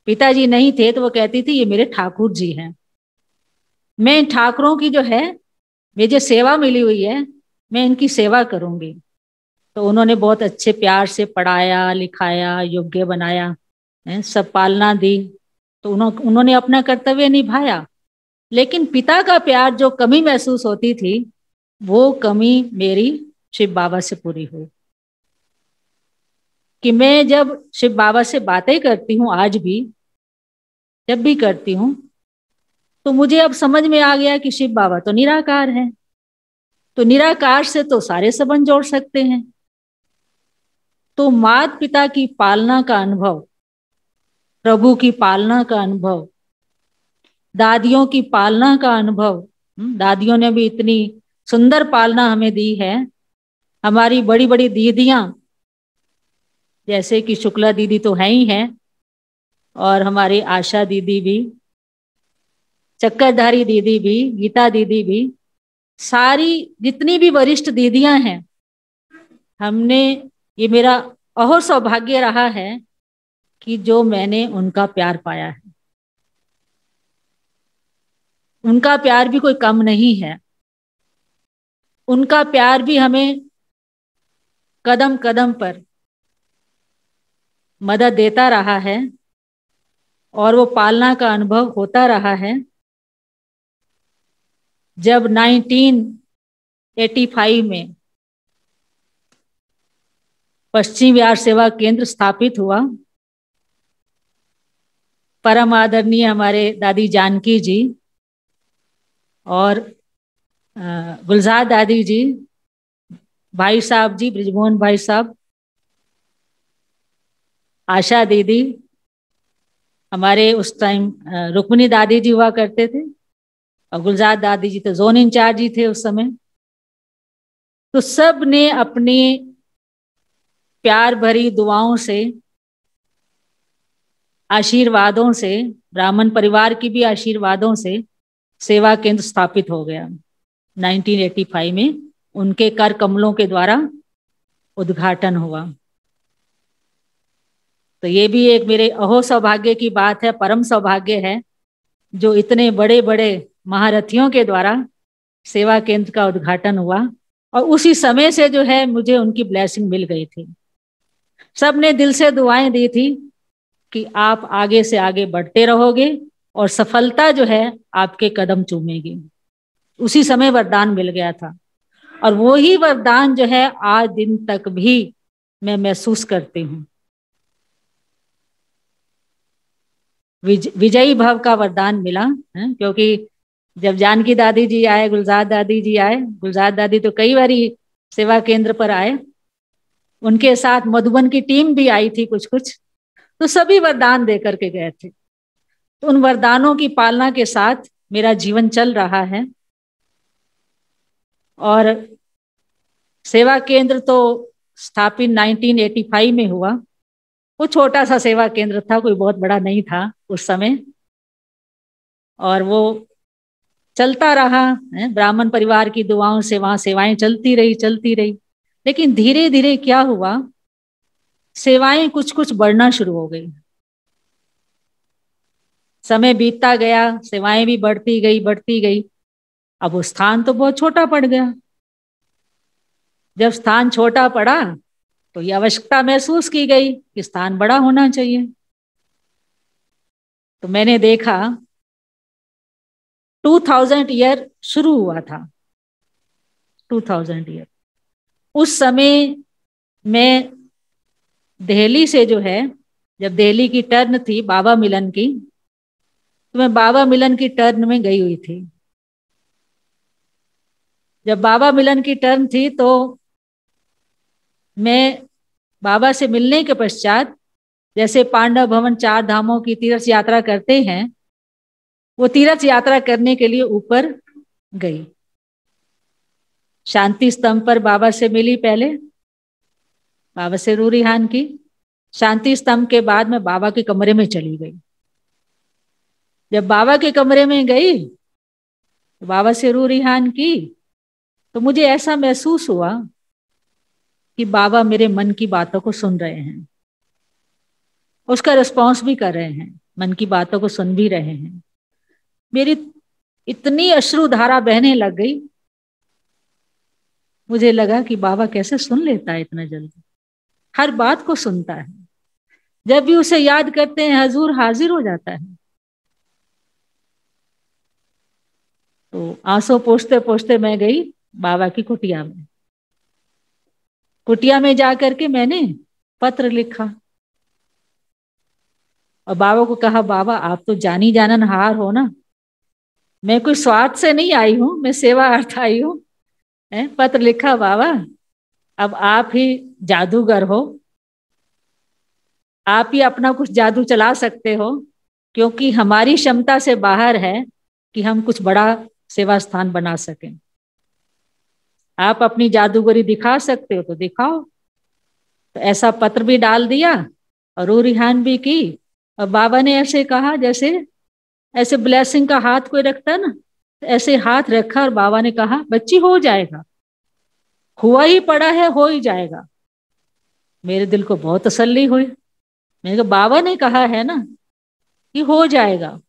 पिताजी नहीं थे तो वो कहती थी ये मेरे ठाकुर जी हैं, मैं इन ठाकुरों की जो है मुझे सेवा मिली हुई है, मैं इनकी सेवा करूंगी। तो उन्होंने बहुत अच्छे प्यार से पढ़ाया लिखाया, योग्य बनाया, सब पालना दी। तो उन्होंने अपना कर्तव्य निभाया। लेकिन पिता का प्यार जो कमी महसूस होती थी, वो कमी मेरी शिव बाबा से पूरी हुई। कि मैं जब शिव बाबा से बातें करती हूँ, आज भी जब भी करती हूँ, तो मुझे अब समझ में आ गया कि शिव बाबा तो निराकार है, तो निराकार से तो सारे संबंध जोड़ सकते हैं। तो माता पिता की पालना का अनुभव, प्रभु की पालना का अनुभव, दादियों की पालना का अनुभव, दादियों ने भी इतनी सुंदर पालना हमें दी है। हमारी बड़ी बड़ी दीदियां, जैसे कि शुक्ला दीदी तो है ही हैं, और हमारी आशा दीदी भी, चक्करधारी दीदी भी, गीता दीदी भी, सारी जितनी भी वरिष्ठ दीदियां हैं, हमने, ये मेरा अहो सौभाग्य रहा है कि जो मैंने उनका प्यार पाया है। उनका प्यार भी कोई कम नहीं है। उनका प्यार भी हमें कदम कदम पर मदद देता रहा है और वो पालना का अनुभव होता रहा है। जब 1985 में पश्चिम बिहार सेवा केंद्र स्थापित हुआ, परम आदरणीय हमारे दादी जानकी जी और गुलजार दादी जी, भाई साहब जी, ब्रिजमोहन भाई साहब, आशा दीदी, हमारे उस टाइम रुक्मिणी दादी जी हुआ करते थे और गुलजार दादी जी तो जोन इंचार्ज ही थे उस समय। तो सब ने अपनी प्यार भरी दुआओं से, आशीर्वादों से, ब्राह्मण परिवार की भी आशीर्वादों से सेवा केंद्र स्थापित हो गया। 1985 में उनके कर कमलों के द्वारा उद्घाटन हुआ। तो ये भी एक मेरे अहो सौभाग्य की बात है, परम सौभाग्य है, जो इतने बड़े बड़े महारथियों के द्वारा सेवा केंद्र का उद्घाटन हुआ और उसी समय से जो है मुझे उनकी ब्लेसिंग मिल गई थी। सब ने दिल से दुआएं दी थी कि आप आगे से आगे बढ़ते रहोगे और सफलता जो है आपके कदम चूमेगी। उसी समय वरदान मिल गया था और वो ही वरदान जो है आज दिन तक भी मैं महसूस करती हूँ। विजयी भव का वरदान मिला है, क्योंकि जब जानकी दादी जी आए, गुलजार दादी जी आए, गुलजार दादी तो कई बारी सेवा केंद्र पर आए, उनके साथ मधुबन की टीम भी आई थी कुछ कुछ, तो सभी वरदान दे करके गए थे। तो उन वरदानों की पालना के साथ मेरा जीवन चल रहा है। और सेवा केंद्र तो स्थापित 1985 में हुआ। वो छोटा सा सेवा केंद्र था, कोई बहुत बड़ा नहीं था उस समय, और वो चलता रहा है। ब्राह्मण परिवार की दुआओं से वहां सेवाएं चलती रही। लेकिन धीरे धीरे क्या हुआ, सेवाएं कुछ कुछ बढ़ना शुरू हो गई। समय बीतता गया, सेवाएं भी बढ़ती गई। अब वो स्थान तो बहुत छोटा पड़ गया। जब स्थान छोटा पड़ा तो ये आवश्यकता महसूस की गई कि स्थान बड़ा होना चाहिए। तो मैंने देखा 2000 ईयर शुरू हुआ था, 2000 ईयर। उस समय मैं दिल्ली से जो है, जब दिल्ली की टर्न थी बाबा मिलन की, तो मैं बाबा मिलन की टर्न में गई हुई थी। जब बाबा मिलन की टर्न थी तो मैं बाबा से मिलने के पश्चात, जैसे पांडव भवन 4 धामों की तीर्थ यात्रा करते हैं, वो तीर्थ यात्रा करने के लिए ऊपर गई। शांति स्तंभ पर बाबा से मिली, पहले बाबा से रू रिहान की। शांति स्तंभ के बाद मैं बाबा के कमरे में चली गई। जब बाबा के कमरे में गई तो बाबा से रू रिहान की, तो मुझे ऐसा महसूस हुआ कि बाबा मेरे मन की बातों को सुन रहे हैं, उसका रिस्पॉन्स भी कर रहे हैं, मन की बातों को सुन भी रहे हैं। मेरी इतनी अश्रुधारा बहने लग गई। मुझे लगा कि बाबा कैसे सुन लेता है इतना जल्दी, हर बात को सुनता है। जब भी उसे याद करते हैं हजूर हाजिर हो जाता है। तो आंसू पोंछते पोंछते मैं गई बाबा की कुटिया में। कुटिया में जाकर के मैंने पत्र लिखा और बाबा को कहा, बाबा आप तो जानी जाननहार हो ना, मैं कोई स्वार्थ से नहीं आई हूं, मैं सेवा अर्थ आई हूं। पत्र लिखा, बाबा अब आप ही जादूगर हो, आप ही अपना कुछ जादू चला सकते हो, क्योंकि हमारी क्षमता से बाहर है कि हम कुछ बड़ा सेवा स्थान बना सकें। आप अपनी जादूगरी दिखा सकते हो तो दिखाओ। तो ऐसा पत्र भी डाल दिया और रू रिहान भी की। और बाबा ने ऐसे कहा, जैसे ऐसे ब्लेसिंग का हाथ कोई रखता ना, ऐसे हाथ रखा और बाबा ने कहा, बच्ची हो जाएगा, हुआ ही पड़ा है, हो ही जाएगा। मेरे दिल को बहुत तसल्ली हुई। मैंने कहा बाबा ने कहा है ना कि हो जाएगा,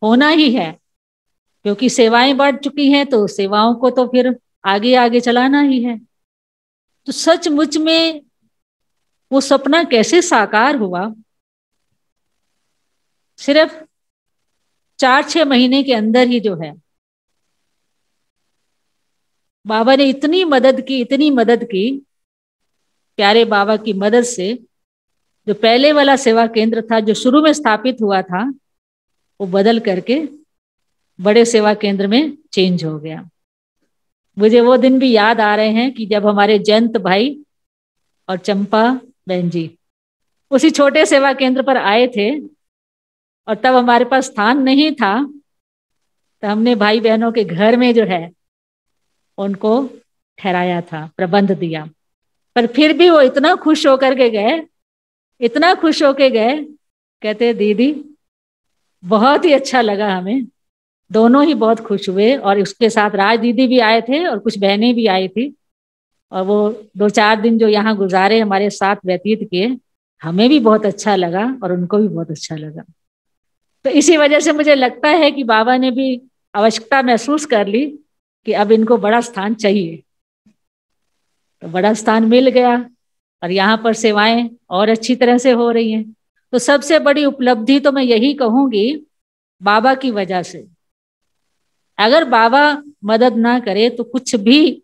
होना ही है। क्योंकि सेवाएं बढ़ चुकी हैं तो सेवाओं को तो फिर आगे आगे चलाना ही है। तो सचमुच में वो सपना कैसे साकार हुआ, सिर्फ 4-6 महीने के अंदर ही जो है बाबा ने इतनी मदद की, प्यारे बाबा की मदद से जो पहले वाला सेवा केंद्र था जो शुरू में स्थापित हुआ था वो बदल करके बड़े सेवा केंद्र में चेंज हो गया। मुझे वो दिन भी याद आ रहे हैं कि जब हमारे जयंत भाई और चंपा बहन जी उसी छोटे सेवा केंद्र पर आए थे और तब हमारे पास स्थान नहीं था, तो हमने भाई बहनों के घर में जो है उनको ठहराया था, प्रबंध दिया। पर फिर भी वो इतना खुश होकर के गए, इतना खुश होकर गए, कहते दीदी बहुत ही अच्छा लगा, हमें दोनों ही बहुत खुश हुए। और उसके साथ राज दीदी भी आए थे और कुछ बहनें भी आई थी, और वो 2-4 दिन जो यहाँ गुजारे हमारे साथ व्यतीत किए, हमें भी बहुत अच्छा लगा और उनको भी बहुत अच्छा लगा। तो इसी वजह से मुझे लगता है कि बाबा ने भी आवश्यकता महसूस कर ली कि अब इनको बड़ा स्थान चाहिए, तो बड़ा स्थान मिल गया और यहाँ पर सेवाएं और अच्छी तरह से हो रही हैं। तो सबसे बड़ी उपलब्धि तो मैं यही कहूंगी बाबा की वजह से। अगर बाबा मदद ना करे तो कुछ भी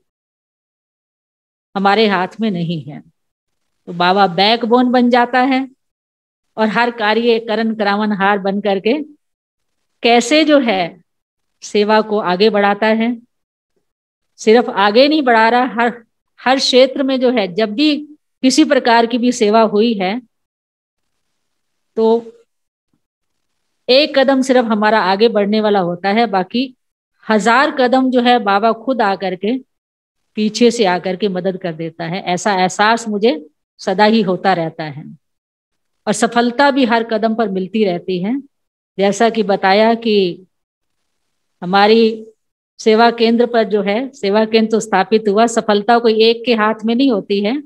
हमारे हाथ में नहीं है। तो बाबा बैकबोन बन जाता है और हर कार्य करण करावन हार बन करके कैसे जो है सेवा को आगे बढ़ाता है। सिर्फ आगे नहीं बढ़ा रहा, हर क्षेत्र में जो है जब भी किसी प्रकार की भी सेवा हुई है तो एक कदम सिर्फ हमारा आगे बढ़ने वाला होता है, बाकी 1000 कदम जो है बाबा खुद आकर के पीछे से आकर के मदद कर देता है। ऐसा एहसास मुझे सदा ही होता रहता है और सफलता भी हर कदम पर मिलती रहती है। जैसा कि बताया कि हमारी सेवा केंद्र पर जो है सेवा केंद्र तो स्थापित हुआ, सफलता कोई एक के हाथ में नहीं होती है।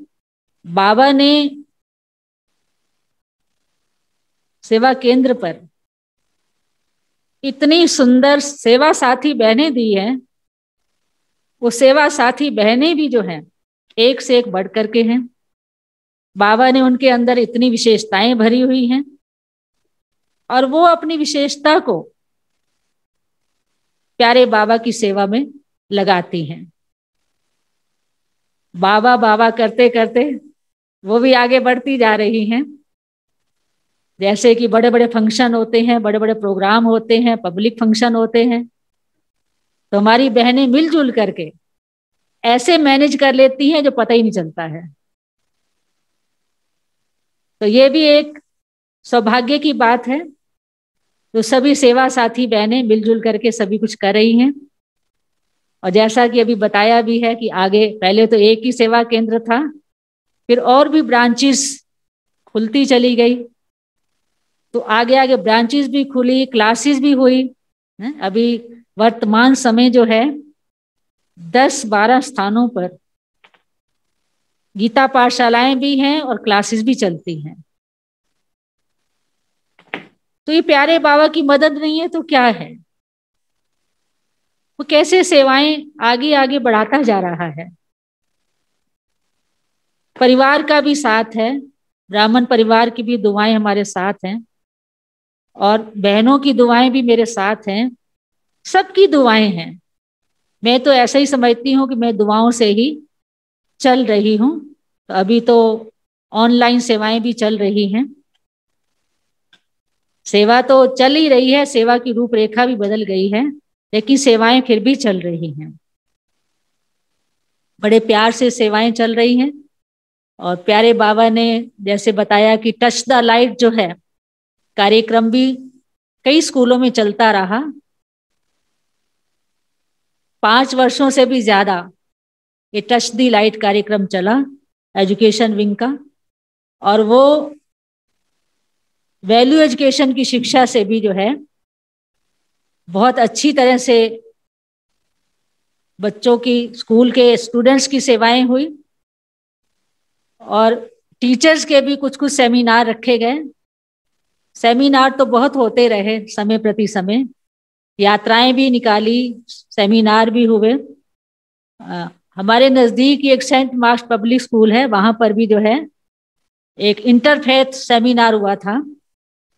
बाबा ने सेवा केंद्र पर इतनी सुंदर सेवा साथी बहनें दी हैं, वो सेवा साथी बहनें भी जो हैं एक से एक बढ़ करके हैं। बाबा ने उनके अंदर इतनी विशेषताएं भरी हुई हैं और वो अपनी विशेषता को प्यारे बाबा की सेवा में लगाती हैं। बाबा बाबा करते करते वो भी आगे बढ़ती जा रही हैं। जैसे कि बड़े बड़े फंक्शन होते हैं, बड़े बड़े प्रोग्राम होते हैं, पब्लिक फंक्शन होते हैं, तो हमारी बहनें मिलजुल करके ऐसे मैनेज कर लेती हैं जो पता ही नहीं चलता है। तो ये भी एक सौभाग्य की बात है। तो सभी सेवा साथी बहनें मिलजुल करके सभी कुछ कर रही हैं। और जैसा कि अभी बताया भी है कि आगे पहले तो एक ही सेवा केंद्र था, फिर और भी ब्रांचेस खुलती चली गई, तो आगे आगे ब्रांचेस भी खुली, क्लासेस भी हुई। अभी वर्तमान समय जो है 10-12 स्थानों पर गीता पाठशालाएं भी हैं और क्लासेस भी चलती हैं। तो ये प्यारे बाबा की मदद नहीं है तो क्या है, वो कैसे सेवाएं आगे आगे बढ़ाता जा रहा है। परिवार का भी साथ है, ब्राह्मण परिवार की भी दुआएं हमारे साथ हैं और बहनों की दुआएं भी मेरे साथ हैं, सबकी दुआएं हैं। मैं तो ऐसा ही समझती हूँ कि मैं दुआओं से ही चल रही हूँ। तो अभी तो ऑनलाइन सेवाएं भी चल रही हैं, सेवा तो चल ही रही है, सेवा की रूपरेखा भी बदल गई है, लेकिन सेवाएं फिर भी चल रही हैं। बड़े प्यार से सेवाएं चल रही हैं। और प्यारे बाबा ने जैसे बताया कि टच द लाइट जो है कार्यक्रम भी कई स्कूलों में चलता रहा, 5 वर्षों से भी ज्यादा ये टच द लाइट कार्यक्रम चला एजुकेशन विंग का। और वो वैल्यू एजुकेशन की शिक्षा से भी जो है बहुत अच्छी तरह से बच्चों की, स्कूल के स्टूडेंट्स की सेवाएं हुई और टीचर्स के भी कुछ कुछ सेमिनार रखे गए। सेमिनार तो बहुत होते रहे समय प्रति समय, यात्राएं भी निकाली, सेमिनार भी हुए। हमारे नज़दीक एक सेंट मार्क्स पब्लिक स्कूल है, वहाँ पर भी जो है एक इंटरफेथ सेमिनार हुआ था।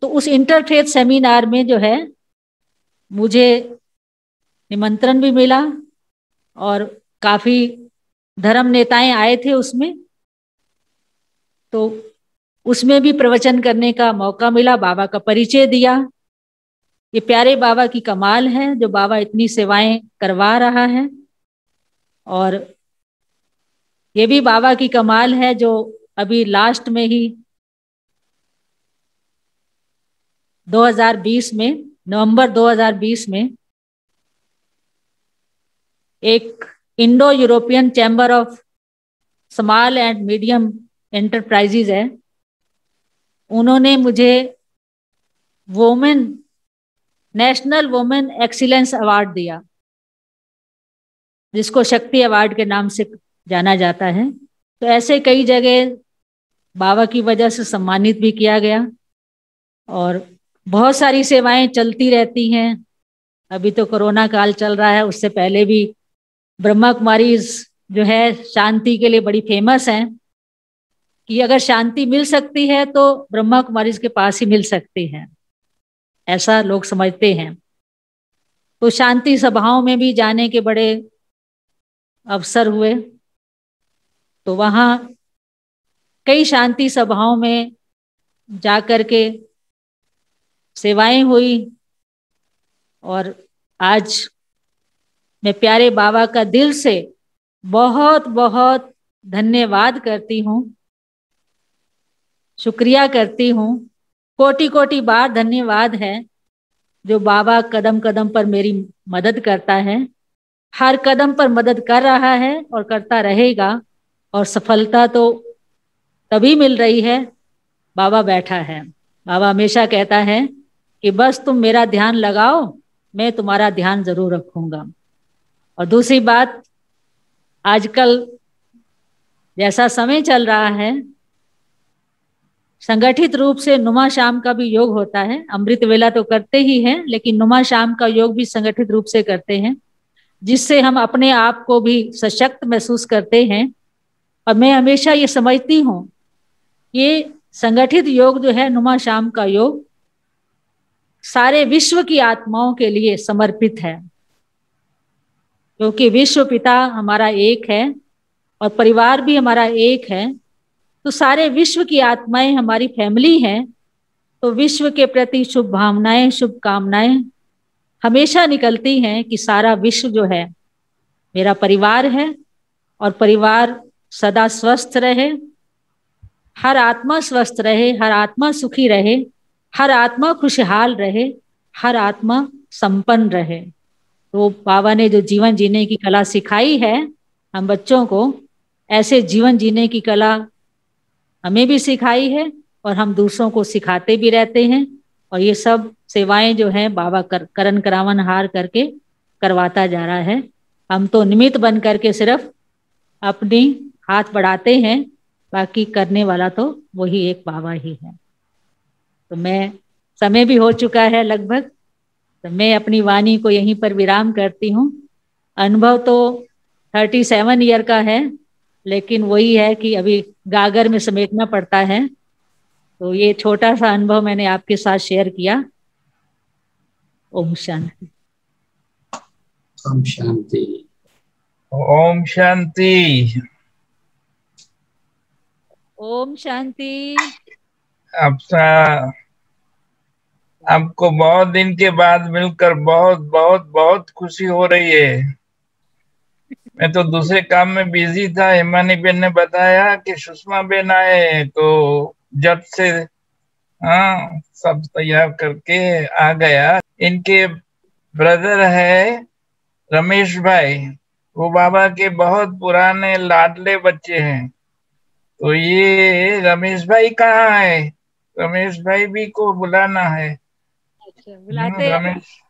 तो उस इंटरफेथ सेमिनार में जो है मुझे निमंत्रण भी मिला और काफ़ी धर्म नेताएं आए थे उसमें, तो उसमें भी प्रवचन करने का मौका मिला, बाबा का परिचय दिया। ये प्यारे बाबा की कमाल है जो बाबा इतनी सेवाएं करवा रहा है, और ये भी बाबा की कमाल है जो अभी लास्ट में ही 2020 में, नवंबर 2020 में एक Indo European chamber of small and medium enterprises है, उन्होंने मुझे नेशनल वुमेन एक्सीलेंस अवार्ड दिया, जिसको शक्ति अवार्ड के नाम से जाना जाता है। तो ऐसे कई जगह बाबा की वजह से सम्मानित भी किया गया, और बहुत सारी सेवाएं चलती रहती हैं। अभी तो कोरोना काल चल रहा है, उससे पहले भी ब्रह्मा कुमारीज जो है शांति के लिए बड़ी फेमस हैं, कि अगर शांति मिल सकती है तो ब्रह्मा कुमारीज के पास ही मिल सकती है, ऐसा लोग समझते हैं। तो शांति सभाओं में भी जाने के बड़े अवसर हुए, तो वहाँ कई शांति सभाओं में जाकर के सेवाएं हुई, और आज मैं प्यारे बाबा का दिल से बहुत बहुत धन्यवाद करती हूँ, शुक्रिया करती हूँ। कोटि कोटि बार धन्यवाद है जो बाबा कदम कदम पर मेरी मदद करता है, हर कदम पर मदद कर रहा है और करता रहेगा। और सफलता तो तभी मिल रही है, बाबा बैठा है। बाबा हमेशा कहता है कि बस तुम मेरा ध्यान लगाओ, मैं तुम्हारा ध्यान जरूर रखूंगा। और दूसरी बात, आजकल जैसा समय चल रहा है, संगठित रूप से नुमा शाम का भी योग होता है। अमृत वेला तो करते ही हैं, लेकिन नुमा शाम का योग भी संगठित रूप से करते हैं, जिससे हम अपने आप को भी सशक्त महसूस करते हैं। और मैं हमेशा ये समझती हूँ, ये संगठित योग जो है, नुमा शाम का योग, सारे विश्व की आत्माओं के लिए समर्पित है, क्योंकि विश्व पिता हमारा एक है और परिवार भी हमारा एक है। तो सारे विश्व की आत्माएं हमारी फैमिली हैं, तो विश्व के प्रति शुभ भावनाएं, शुभकामनाएं हमेशा निकलती हैं कि सारा विश्व जो है मेरा परिवार है, और परिवार सदा स्वस्थ रहे, हर आत्मा स्वस्थ रहे, हर आत्मा सुखी रहे, हर आत्मा खुशहाल रहे, हर आत्मा संपन्न रहे। तो बाबा ने जो जीवन जीने की कला सिखाई है हम बच्चों को, ऐसे जीवन जीने की कला हमें भी सिखाई है और हम दूसरों को सिखाते भी रहते हैं। और ये सब सेवाएं जो हैं बाबा करन करावन हार करके करवाता जा रहा है। हम तो निमित्त बन करके सिर्फ अपनी हाथ बढ़ाते हैं, बाकी करने वाला तो वही एक बाबा ही है। तो मैं, समय भी हो चुका है लगभग, तो मैं अपनी वाणी को यहीं पर विराम करती हूँ। अनुभव तो 37 ईयर का है, लेकिन वही है कि अभी गागर में समेटना पड़ता है। तो ये छोटा सा अनुभव मैंने आपके साथ शेयर किया। ओम शांति। ओम शांति। ओम शांति। ओम शांति। आपको बहुत दिन के बाद मिलकर बहुत बहुत बहुत खुशी हो रही है। मैं तो दूसरे काम में बिजी था। हिमानी बेन ने बताया कि सुषमा बेन आए, तो जब से सब तैयार करके आ गया। इनके ब्रदर है रमेश भाई, वो बाबा के बहुत पुराने लाडले बच्चे हैं। तो ये रमेश भाई कहाँ है? रमेश भाई भी को बुलाना है। अच्छा, बुलाते रमेश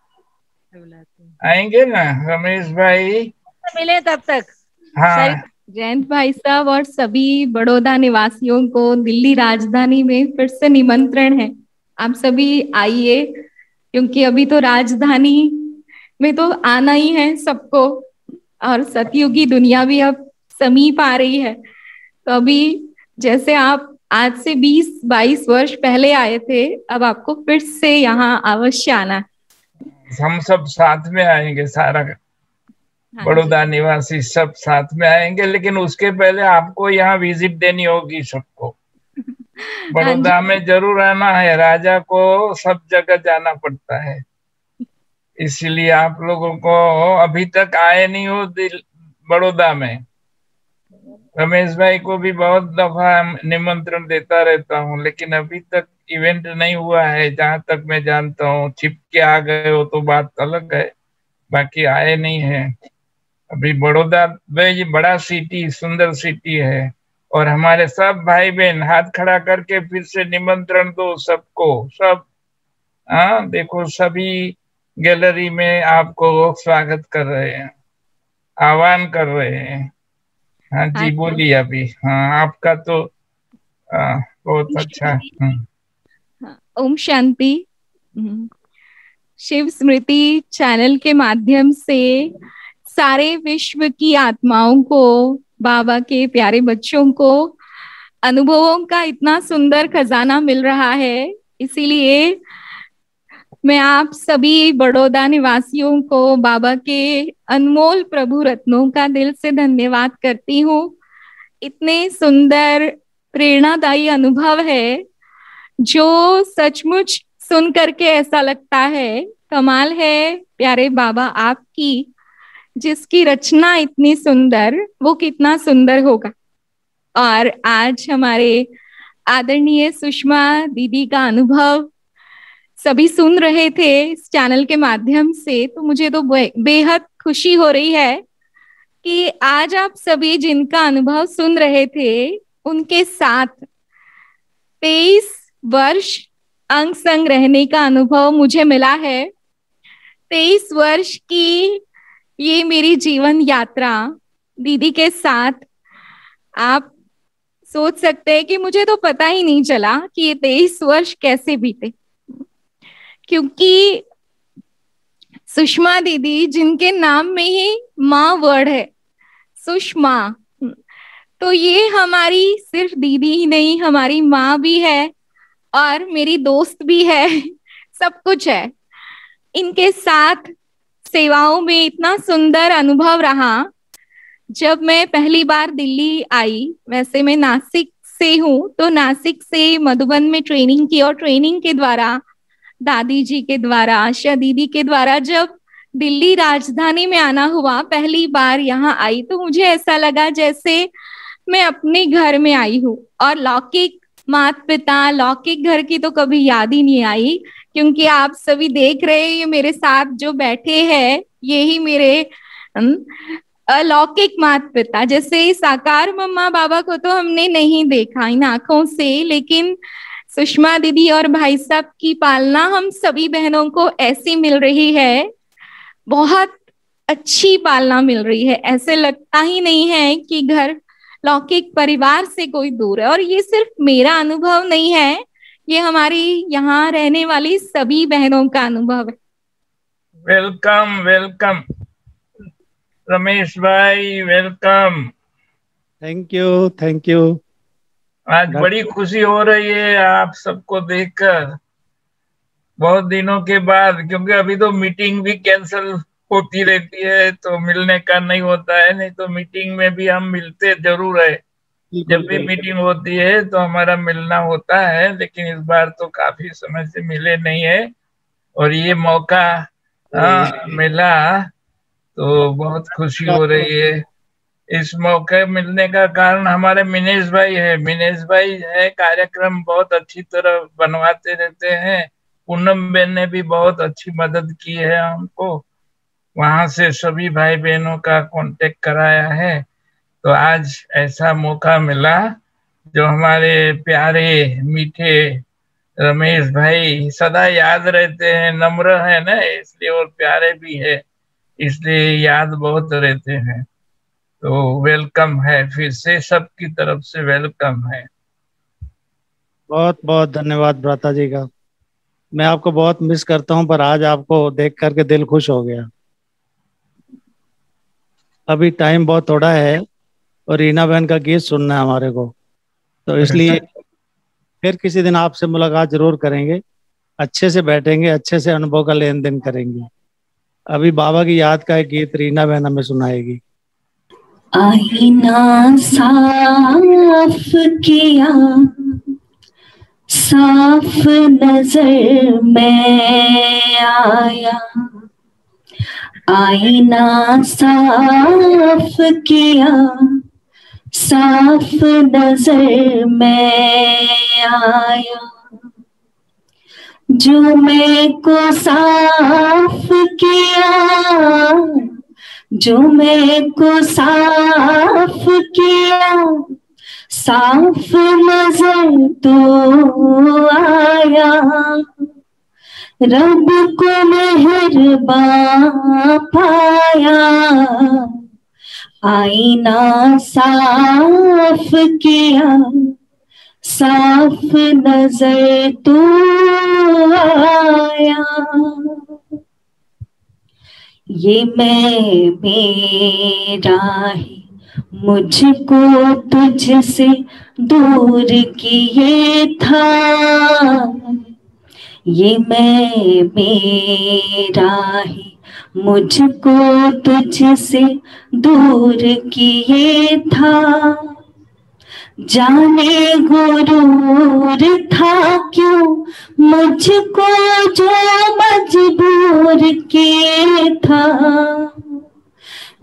आएंगे ना रमेश भाई? मिले तब तक। हाँ। जयंत भाई साहब और सभी बड़ौदा निवासियों को दिल्ली राजधानी में फिर से निमंत्रण है, आप सभी आइए, क्योंकि अभी तो राजधानी में तो आना ही है सबको, और सतयुगी दुनिया भी अब समीप आ रही है। तो अभी जैसे आप आज से 20-22 वर्ष पहले आए थे, अब आपको फिर से यहाँ अवश्य आना। हम सब साथ में आएंगे, सारा बड़ौदा निवासी सब साथ में आएंगे, लेकिन उसके पहले आपको यहाँ विजिट देनी होगी सबको। बड़ौदा में जरूर आना है, राजा को सब जगह जाना पड़ता है, इसीलिए आप लोगों को अभी तक आए नहीं हो बड़ौदा में। रमेश भाई को भी बहुत दफा निमंत्रण देता रहता हूँ, लेकिन अभी तक इवेंट नहीं हुआ है जहां तक मैं जानता हूँ। छिप के आ गए हो तो बात अलग है, बाकी आए नहीं है अभी। बड़ौदा में बड़ा सिटी, सुंदर सिटी है, और हमारे सब भाई बहन हाथ खड़ा करके फिर से निमंत्रण दो सबको, सब। हाँ देखो, सभी गैलरी में आपको स्वागत कर रहे हैं, आह्वान कर रहे हैं। हाँ जी बोलिए अभी। हाँ आपका तो बहुत अच्छा। ओम शांति। शिव स्मृति चैनल के माध्यम से सारे विश्व की आत्माओं को, बाबा के प्यारे बच्चों को अनुभवों का इतना सुंदर खजाना मिल रहा है, इसीलिए मैं आप सभी बड़ौदा निवासियों को बाबा के अनमोल प्रभु रत्नों का दिल से धन्यवाद करती हूँ। इतने सुंदर प्रेरणादायी अनुभव है जो सचमुच सुन करके ऐसा लगता है कमाल है प्यारे बाबा आपकी, जिसकी रचना इतनी सुंदर वो कितना सुंदर होगा। और आज हमारे आदरणीय सुषमा दीदी का अनुभव सभी सुन रहे थे इस चैनल के माध्यम से, तो मुझे तो बेहद खुशी हो रही है कि आज आप सभी जिनका अनुभव सुन रहे थे उनके साथ 23 वर्ष अंग संग रहने का अनुभव मुझे मिला है। 23 वर्ष की ये मेरी जीवन यात्रा दीदी के साथ, आप सोच सकते हैं कि मुझे तो पता ही नहीं चला कि ये 23 वर्ष कैसे बीते, क्योंकि सुषमा दीदी जिनके नाम में ही माँ वर्ड है, सुषमा, तो ये हमारी सिर्फ दीदी ही नहीं, हमारी माँ भी है और मेरी दोस्त भी है, सब कुछ है। इनके साथ सेवाओं में इतना सुंदर अनुभव रहा। जब मैं पहली बार दिल्ली आई, वैसे मैं नासिक से हूँ, तो नासिक से मधुबन में ट्रेनिंग की, और ट्रेनिंग के द्वारा दादी जी के द्वारा, आशा दीदी के द्वारा जब दिल्ली राजधानी में आना हुआ, पहली बार यहाँ आई, तो मुझे ऐसा लगा जैसे मैं अपने घर में आई हूँ। और लौकिक माता पिता, लौकिक घर की तो कभी याद ही नहीं आई, क्योंकि आप सभी देख रहे हैं ये मेरे साथ जो बैठे हैं यही मेरे अलौकिक माता पिता। जैसे साकार मम्मा बाबा को तो हमने नहीं देखा इन आंखों से, लेकिन सुषमा दीदी और भाई साहब की पालना हम सभी बहनों को ऐसी मिल रही है, बहुत अच्छी पालना मिल रही है। ऐसे लगता ही नहीं है कि घर लौकिक परिवार से कोई दूर है। और ये सिर्फ मेरा अनुभव नहीं है, ये हमारी यहाँ रहने वाली सभी बहनों का अनुभव है। वेलकम वेलकम रमेश भाई, welcome. Thank you, thank you. आज बड़ी खुशी हो रही है आप सबको देखकर, बहुत दिनों के बाद, क्योंकि अभी तो मीटिंग भी कैंसिल होती रहती है तो मिलने का नहीं होता है, नहीं तो मीटिंग में भी हम मिलते जरूर है। जब भी मीटिंग होती है तो हमारा मिलना होता है, लेकिन इस बार तो काफी समय से मिले नहीं है, और ये मौका मिला तो बहुत खुशी हो रही है। इस मौके मिलने का कारण हमारे मिनेश भाई है। मिनेश भाई है कार्यक्रम बहुत अच्छी तरह बनवाते रहते हैं। पूनम बहन ने भी बहुत अच्छी मदद की है हमको, वहां से सभी भाई बहनों का कांटेक्ट कराया है। तो आज ऐसा मौका मिला, जो हमारे प्यारे मीठे रमेश भाई सदा याद रहते हैं, नम्र है ना इसलिए, और प्यारे भी है इसलिए याद बहुत रहते हैं। तो वेलकम है, फिर से सबकी तरफ से वेलकम है। बहुत बहुत धन्यवाद भ्राता जी का। मैं आपको बहुत मिस करता हूं, पर आज आपको देख करके दिल खुश हो गया। अभी टाइम बहुत थोड़ा है और रीना बहन का गीत सुनना है हमारे को, तो इसलिए फिर किसी दिन आपसे मुलाकात जरूर करेंगे, अच्छे से बैठेंगे, अच्छे से अनुभव का लेन देन करेंगे। अभी बाबा की याद का एक गीत रीना बहन हमें सुनाएगी। आईना साफ किया, साफ नजर में आया, आईना साफ किया, साफ नजर में आया, जो मैं को साफ किया, जो मैं को साफ किया, साफ नजर तो आया, रब को मेहरबान पाया, आईना साफ किया, साफ नजर तो आया। ये मैं मेरा ही मुझको तुझसे दूर किए था, ये मैं मेरा ही मुझको तुझसे दूर किए था, जाने गुरूर था क्यों मुझको जो मजबूर किए था,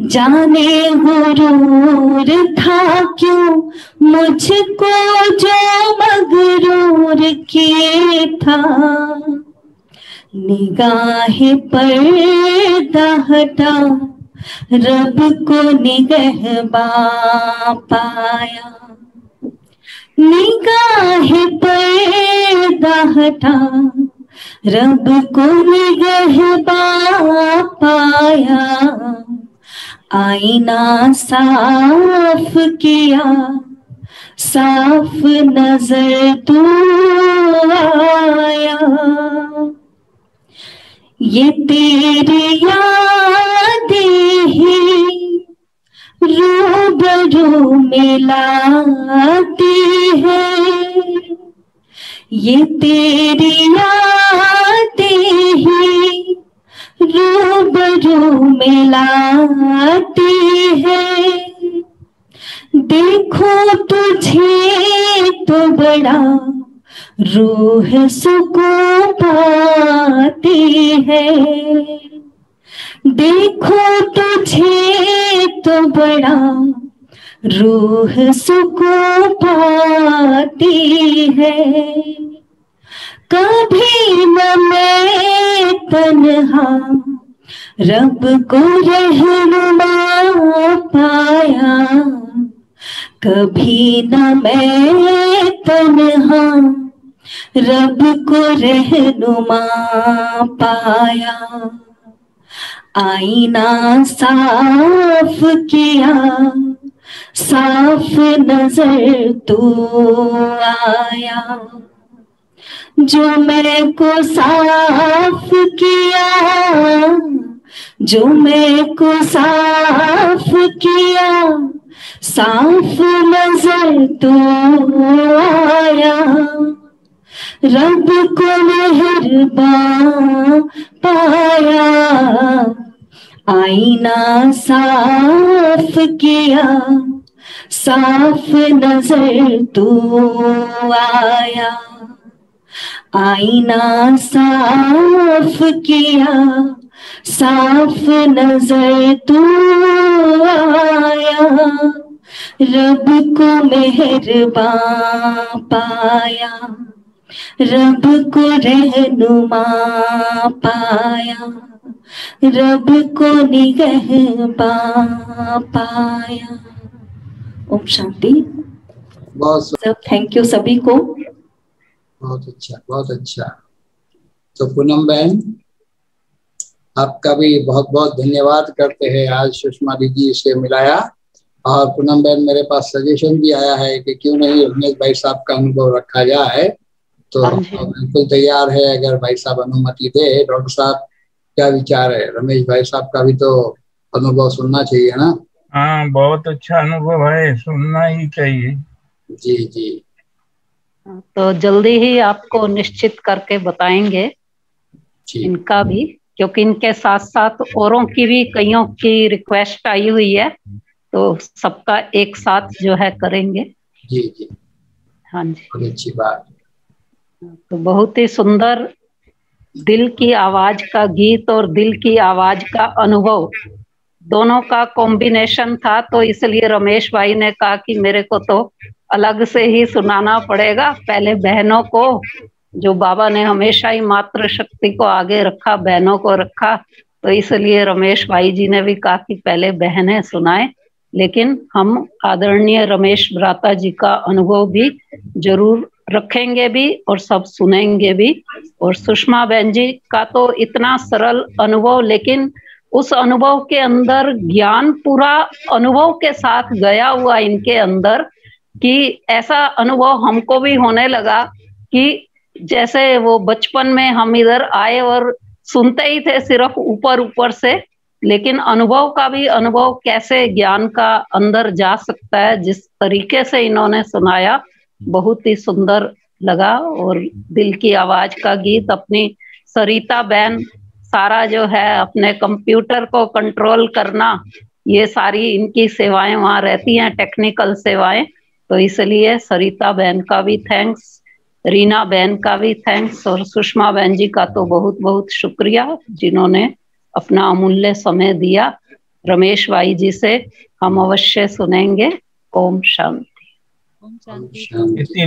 जाने गुरूर था क्यों मुझको जो मगरूर किए था, निगाह पर्दा हटा रब को निगहबान पाया, निगाह पर्दा हटा रब को निगहबान पाया, आईना साफ किया, साफ नजर तो आया, ये तेरी यादें ही रूबरू मिलाती है, ये तेरी यादें ही रूबरू मिलाती है, देखो तुझे तो बड़ा रूह सुकून पाती है, देखो तुझे तो बड़ा रूह सुकून पाती है, कभी न मैं तन्हा रब को रहनुमा पाया, कभी न मैं तन्हा रब को रहनुमा पाया, आईना साफ किया, साफ नजर तो आया, जो मैं को साफ किया, जो मैं को साफ किया, साफ नजर तो आया, रब को मेहरबान पाया, आईना साफ किया, साफ नजर तो आया, आईना साफ किया, साफ नजर तो आया, रब को मेहरबान पाया, रब को रहनुमा पाया, रब को निगहबान पाया। ओम शांति। बहुत सब थैंक यू सभी को। बहुत अच्छा, बहुत अच्छा। तो पूनम बहन आपका भी बहुत बहुत धन्यवाद करते हैं, आज सुषमा दीदी से मिलाया। और पूनम बहन मेरे पास सजेशन भी आया है कि क्यों नहीं रमेश भाई साहब का अनुभव रखा जाए, तो बिल्कुल तैयार है अगर भाई साहब अनुमति दे। डॉक्टर साहब क्या विचार है? रमेश भाई साहब का भी तो अनुभव सुनना चाहिए ना। हाँ, बहुत अच्छा अनुभव है, सुनना ही चाहिए। जी जी। तो जल्दी ही आपको निश्चित करके बताएंगे इनका भी, क्योंकि इनके साथ साथ औरों की भी कईयों की रिक्वेस्ट आई हुई है, तो सबका एक साथ जो है करेंगे। जी जी। हाँ जी, बहुत अच्छी बात। तो बहुत ही सुंदर दिल की आवाज का गीत और दिल की आवाज का अनुभव दोनों का कॉम्बिनेशन था, तो इसलिए रमेश भाई ने कहा कि मेरे को तो अलग से ही सुनाना पड़ेगा। पहले बहनों को, जो बाबा ने हमेशा ही मातृ शक्ति को आगे रखा, बहनों को रखा, तो इसलिए रमेश भाई जी ने भी कहा कि पहले बहनें सुनाएं, लेकिन हम आदरणीय रमेश भ्राता जी का अनुभव भी जरूर रखेंगे भी और सब सुनेंगे भी। और सुषमा बहन जी का तो इतना सरल अनुभव, लेकिन उस अनुभव के अंदर ज्ञान पूरा अनुभव के साथ गया हुआ इनके अंदर, कि ऐसा अनुभव हमको भी होने लगा कि जैसे वो बचपन में हम इधर आए और सुनते ही थे सिर्फ ऊपर ऊपर से, लेकिन अनुभव का भी अनुभव कैसे ज्ञान का अंदर जा सकता है, जिस तरीके से इन्होंने सुनाया बहुत ही सुंदर लगा। और दिल की आवाज का गीत अपनी सरिता बहन सारा जो है अपने कंप्यूटर को कंट्रोल करना, ये सारी इनकी सेवाएं वहां रहती हैं, टेक्निकल सेवाएं, तो इसलिए सरिता बहन का भी थैंक्स, रीना बहन का भी थैंक्स, और सुषमा बहन जी का तो बहुत बहुत शुक्रिया जिन्होंने अपना अमूल्य समय दिया। रमेश भाई जी से हम अवश्य सुनेंगे। ओम शांति। ओम शांति।